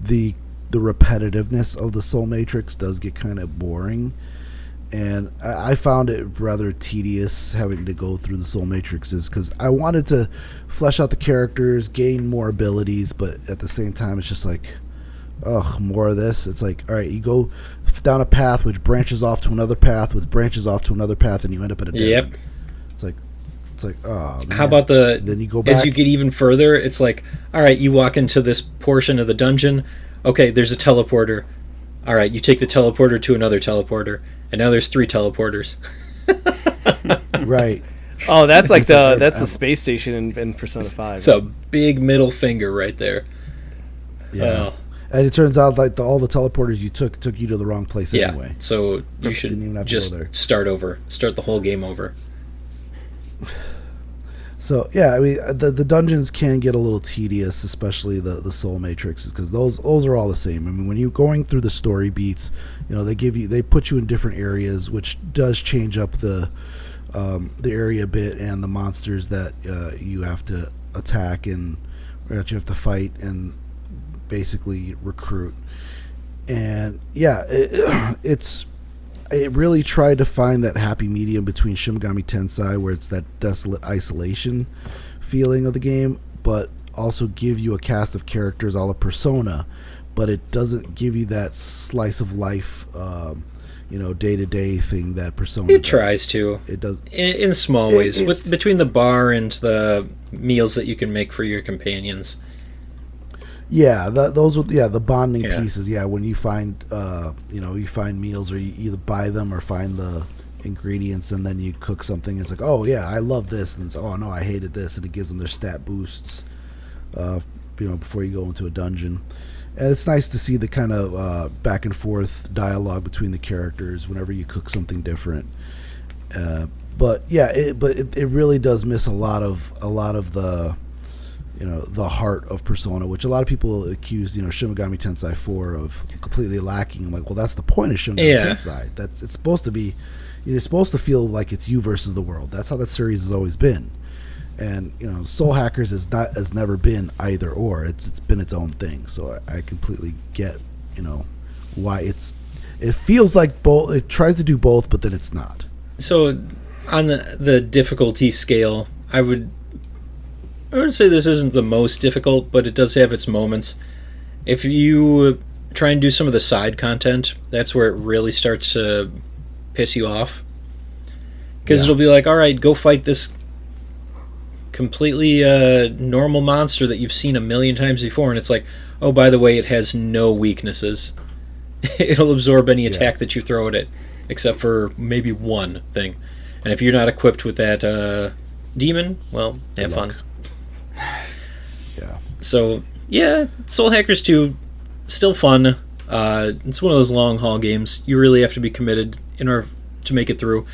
the repetitiveness of the Soul Matrix does get kind of boring, and I found it rather tedious having to go through the Soul Matrixes because I wanted to flesh out the characters, gain more abilities, but at the same time it's just like, ugh, more of this. It's like, all right, you go down a path which branches off to another path, which branches off to another path, and you end up at a dead end. It's like, oh man. How about so then you go back, as you get even further, it's like, all right, you walk into this portion of the dungeon. Okay, there's a teleporter. All right, you take the teleporter to another teleporter, and now there's 3 teleporters. right. Oh, that's like the space station in Persona 5. It's a big middle finger right there. Yeah. And it turns out like all the teleporters you took you to the wrong place Yeah, anyway. so you should just start over. Start the whole game over. So yeah, I mean the dungeons can get a little tedious, especially the Soul Matrixes, because those are all the same. I mean, when you're going through the story beats, they put you in different areas, which does change up the area a bit, and the monsters that you have to attack and that you have to fight and basically recruit. And yeah, it really tried to find that happy medium between Shin Megami Tensei, where it's that desolate isolation feeling of the game, but also give you a cast of characters a la Persona, but it doesn't give you that slice of life, day-to-day thing that Persona It tries to. It does. In small ways, between the bar and the meals that you can make for your companions. Yeah, the bonding pieces. Yeah, when you find you find meals, or you either buy them or find the ingredients, and then you cook something. It's like, oh yeah, I love this, and it's, oh no, I hated this, and it gives them their stat boosts. Before you go into a dungeon, and it's nice to see the kind of back and forth dialogue between the characters whenever you cook something different. But it really does miss a lot of the the heart of Persona, which a lot of people accuse, Shin Megami Tensei 4 of completely lacking. I'm like, well, that's the point of Shin Megami Tensei. It's supposed to be, you're supposed to feel like it's you versus the world. That's how that series has always been. And Soul Hackers has never been either or. It's been its own thing. So I completely get why it feels like both. It tries to do both, but then it's not. So on the difficulty scale, I would say this isn't the most difficult, but it does have its moments. If you try and do some of the side content, that's where it really starts to piss you off. Because it'll be like, all right, go fight this completely normal monster that you've seen a million times before, and it's like, oh, by the way, it has no weaknesses. It'll absorb any attack that you throw at it, except for maybe one thing. And if you're not equipped with that demon, well, have fun. Yeah. So, yeah, Soul Hackers 2, still fun. It's one of those long haul games. You really have to be committed in order to make it through,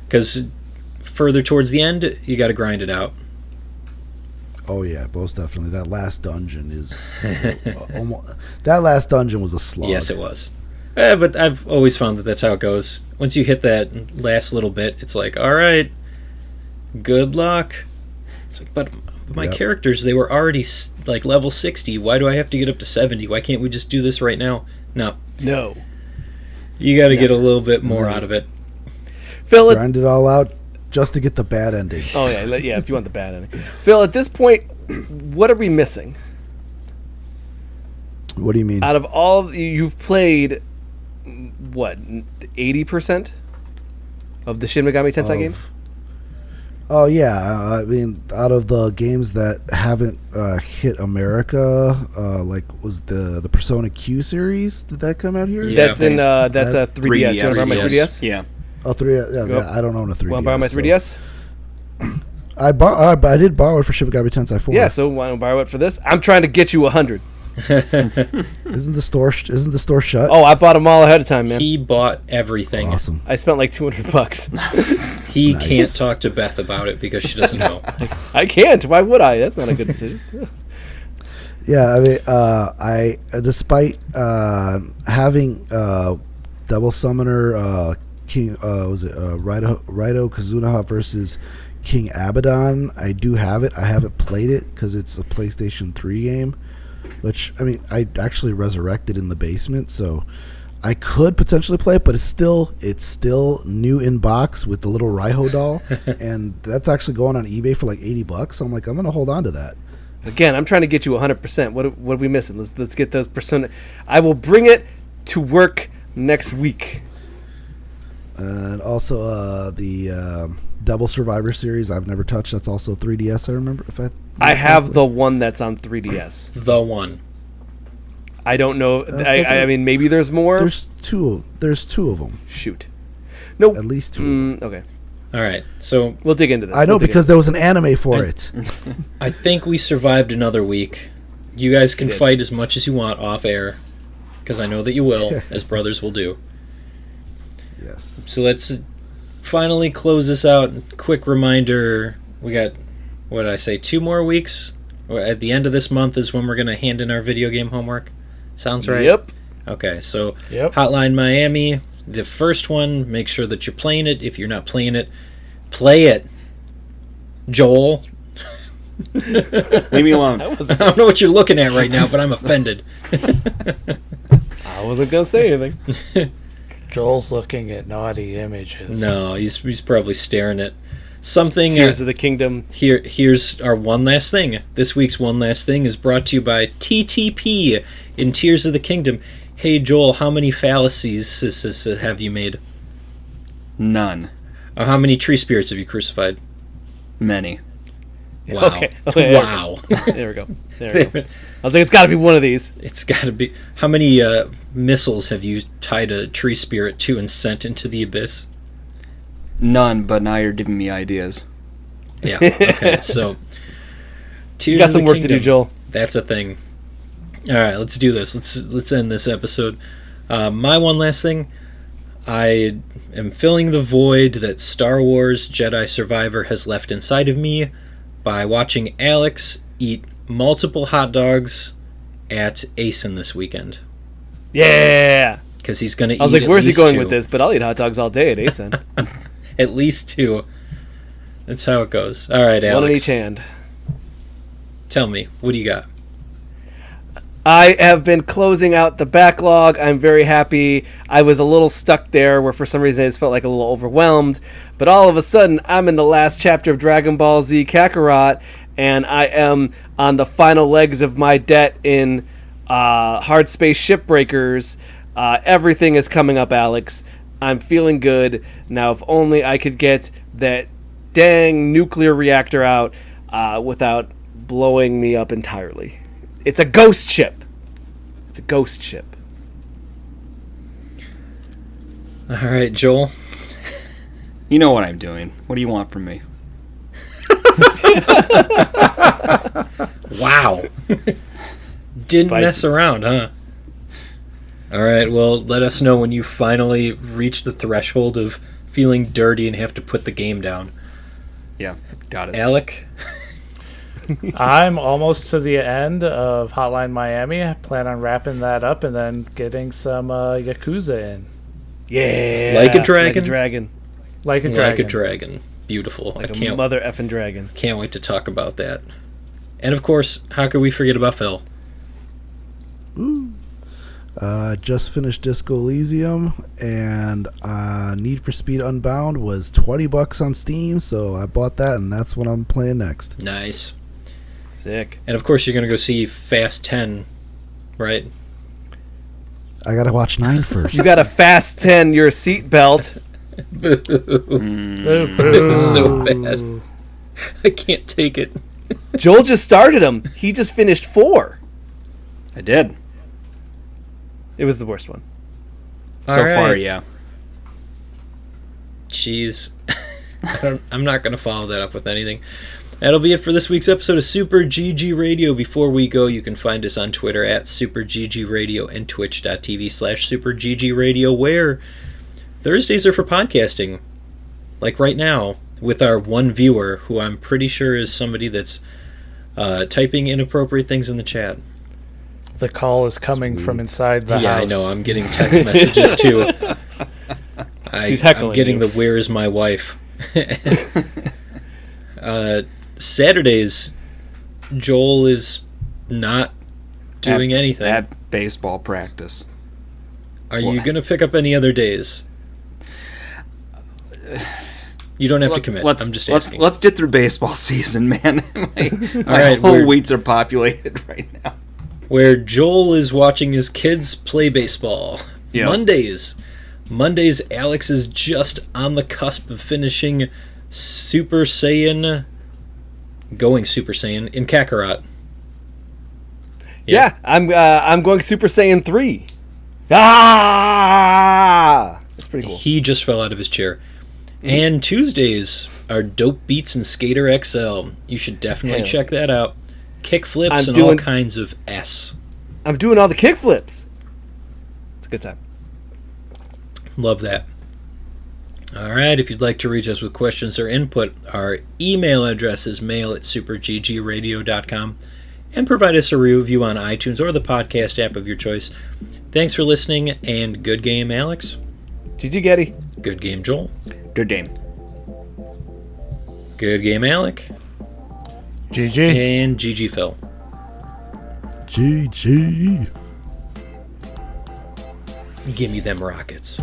because further towards the end, you got to grind it out. Oh yeah, most definitely. That last dungeon is that last dungeon was a slog. Yes, it was. But I've always found that that's how it goes. Once you hit that last little bit, it's like, all right, good luck. It's like, but my characters, they were already like level 60. Why do I have to get up to 70? Why can't we just do this right now? No. You got to get a little bit more out of it. Phil, grind it all out just to get the bad ending. Oh yeah, if you want the bad ending. Phil, at this point, what are we missing? What do you mean? Out of all you've played, what, 80% of the Shin Megami Tensei games? Oh yeah, I mean, out of the games that haven't hit America, like was the Persona Q series? Did that come out here? Yeah, that's in that's a 3DS. You want to borrow my 3DS? Yeah. Oh, 3DS. Yeah, I don't own a 3DS. Want to borrow my 3DS? I did borrow it for Shin Megami Tensei 4. Yeah, so why don't borrow it for this? I'm trying to get you 100. Isn't the store shut? Oh, I bought them all ahead of time, man. He bought everything. Awesome. I spent like $200. He can't talk to Beth about it because she doesn't know. I can't. Why would I? That's not a good decision. Yeah, I mean, I despite having Devil Summoner King Raito Kazunoha versus King Abaddon, I do have it. I haven't played it because it's a PlayStation 3 game. which, I mean, I actually resurrected in the basement, so I could potentially play it, but it's still new in box with the little Raiho doll, and that's actually going on eBay for like $80. So I'm like, I'm gonna hold on to that. Again, I'm trying to get you 100%. What are we missing? Let's get those percent. I will bring it to work next week. And also the Devil Survivor series I've never touched. That's also 3DS. I remember I have the one that's on 3DS. The one. I don't know. I mean, maybe there's more. There's two of them. Shoot. No. At least two. Okay. All right, so We'll dig into this. I know because there was an anime for it. I think we survived another week. You guys can fight as much as you want off air, because I know that you will, as brothers will do. Yes. So let's finally close this out. Quick reminder, we got, what did I say, 2 more weeks? At the end of this month is when we're going to hand in our video game homework. Sounds right? Yep. Okay, so Yep. Hotline Miami, the first one, make sure that you're playing it. If you're not playing it, play it. Joel. Leave me alone. I don't know what you're looking at right now, but I'm offended. I wasn't going to say anything. Joel's looking at naughty images. No, he's probably staring at something. Tears of the Kingdom. Here's our one last thing. This week's one last thing is brought to you by TTP in Tears of the Kingdom. Hey Joel, how many fallacies have you made? None. How many tree spirits have you crucified? Many. Wow. Okay. Wow. There we go. There we go. I was like, it's got to be one of these. It's got to be. How many missiles have you tied a tree spirit to and sent into the abyss? None, but now you're giving me ideas. Yeah. Okay. So, Tears You got of some the work to do, Kingdom. Joel. That's a thing. All right, let's do this. Let's end this episode. My one last thing. I am filling the void that Star Wars Jedi Survivor has left inside of me by watching Alex eat multiple hot dogs at Asen this weekend. Yeah. Because he's going to eat I was like, at where's he least going 2. with this? But I'll eat hot dogs all day at ASIN. At least 2. That's how it goes. All right, Alex. One in each hand. Tell me, what do you got? I have been closing out the backlog. I'm very happy. I was a little stuck there where for some reason I just felt like a little overwhelmed. But all of a sudden, I'm in the last chapter of Dragon Ball Z Kakarot, and I am on the final legs of my debt in Hard Space Shipbreakers. Everything is coming up, Alex. I'm feeling good. Now, if only I could get that dang nuclear reactor out without blowing me up entirely. It's a ghost ship. It's a ghost ship. All right, Joel. You know what I'm doing. What do you want from me? Wow. Didn't Spicy. mess around, huh? All right, well, let us know when you finally reach the threshold of feeling dirty and have to put the game down. Yeah, got it. Alec? I'm almost to the end of Hotline Miami. I plan on wrapping that up and then getting some Yakuza in. Yeah. Like a dragon? Like a dragon. Like a Like dragon. a dragon. Beautiful. Like I a can't mother effing dragon. Can't wait to talk about that. And of course, how could we forget about Phil? Just finished Disco Elysium, and Need for Speed Unbound was $20 on Steam, so I bought that, and that's what I'm playing next. Nice. Sick. And of course, you're going to go see Fast 10, right? I gotta watch 9 first. You got a fast 10 your seatbelt. Boo, boo. So bad. I can't take it. Joel just started him. He just finished 4. I did. It was the worst one. All So right. far, yeah. Jeez. I'm not going to follow that up with anything. That'll be it for this week's episode of Super GG Radio. Before we go, you can find us on Twitter at Super GG Radio and twitch.tv/Super GG Radio, where Thursdays are for podcasting. Like right now, with our one viewer, who I'm pretty sure is somebody that's typing inappropriate things in the chat. The call is coming from inside the house. Yeah, I know. I'm getting text messages too. She's heckling I'm getting you. the "Where is my wife?" Saturdays, Joel is not doing anything. At baseball practice. Are you going to pick up any other days? You don't have to commit. I'm just asking. Let's get through baseball season, man. my right, whole weeks are populated right now. Where Joel is watching his kids play baseball. Yep. Mondays, Alex is just on the cusp of finishing going Super Saiyan in Kakarot. Yeah, I'm going Super Saiyan 3. Ah! That's pretty cool. He just fell out of his chair. And Tuesdays are Dope Beats and Skater XL. You should definitely check that out. Kick flips and all kinds of S. I'm doing all the kick flips. It's a good time. Love that. All right, if you'd like to reach us with questions or input, our email address is mail@superggradio.com, and provide us a review on iTunes or the podcast app of your choice. Thanks for listening, and good game, Alex. GG, Getty. Good game, Joel. Good game. Good game, Alec. GG. And GG, Phil. GG. Give me them rockets.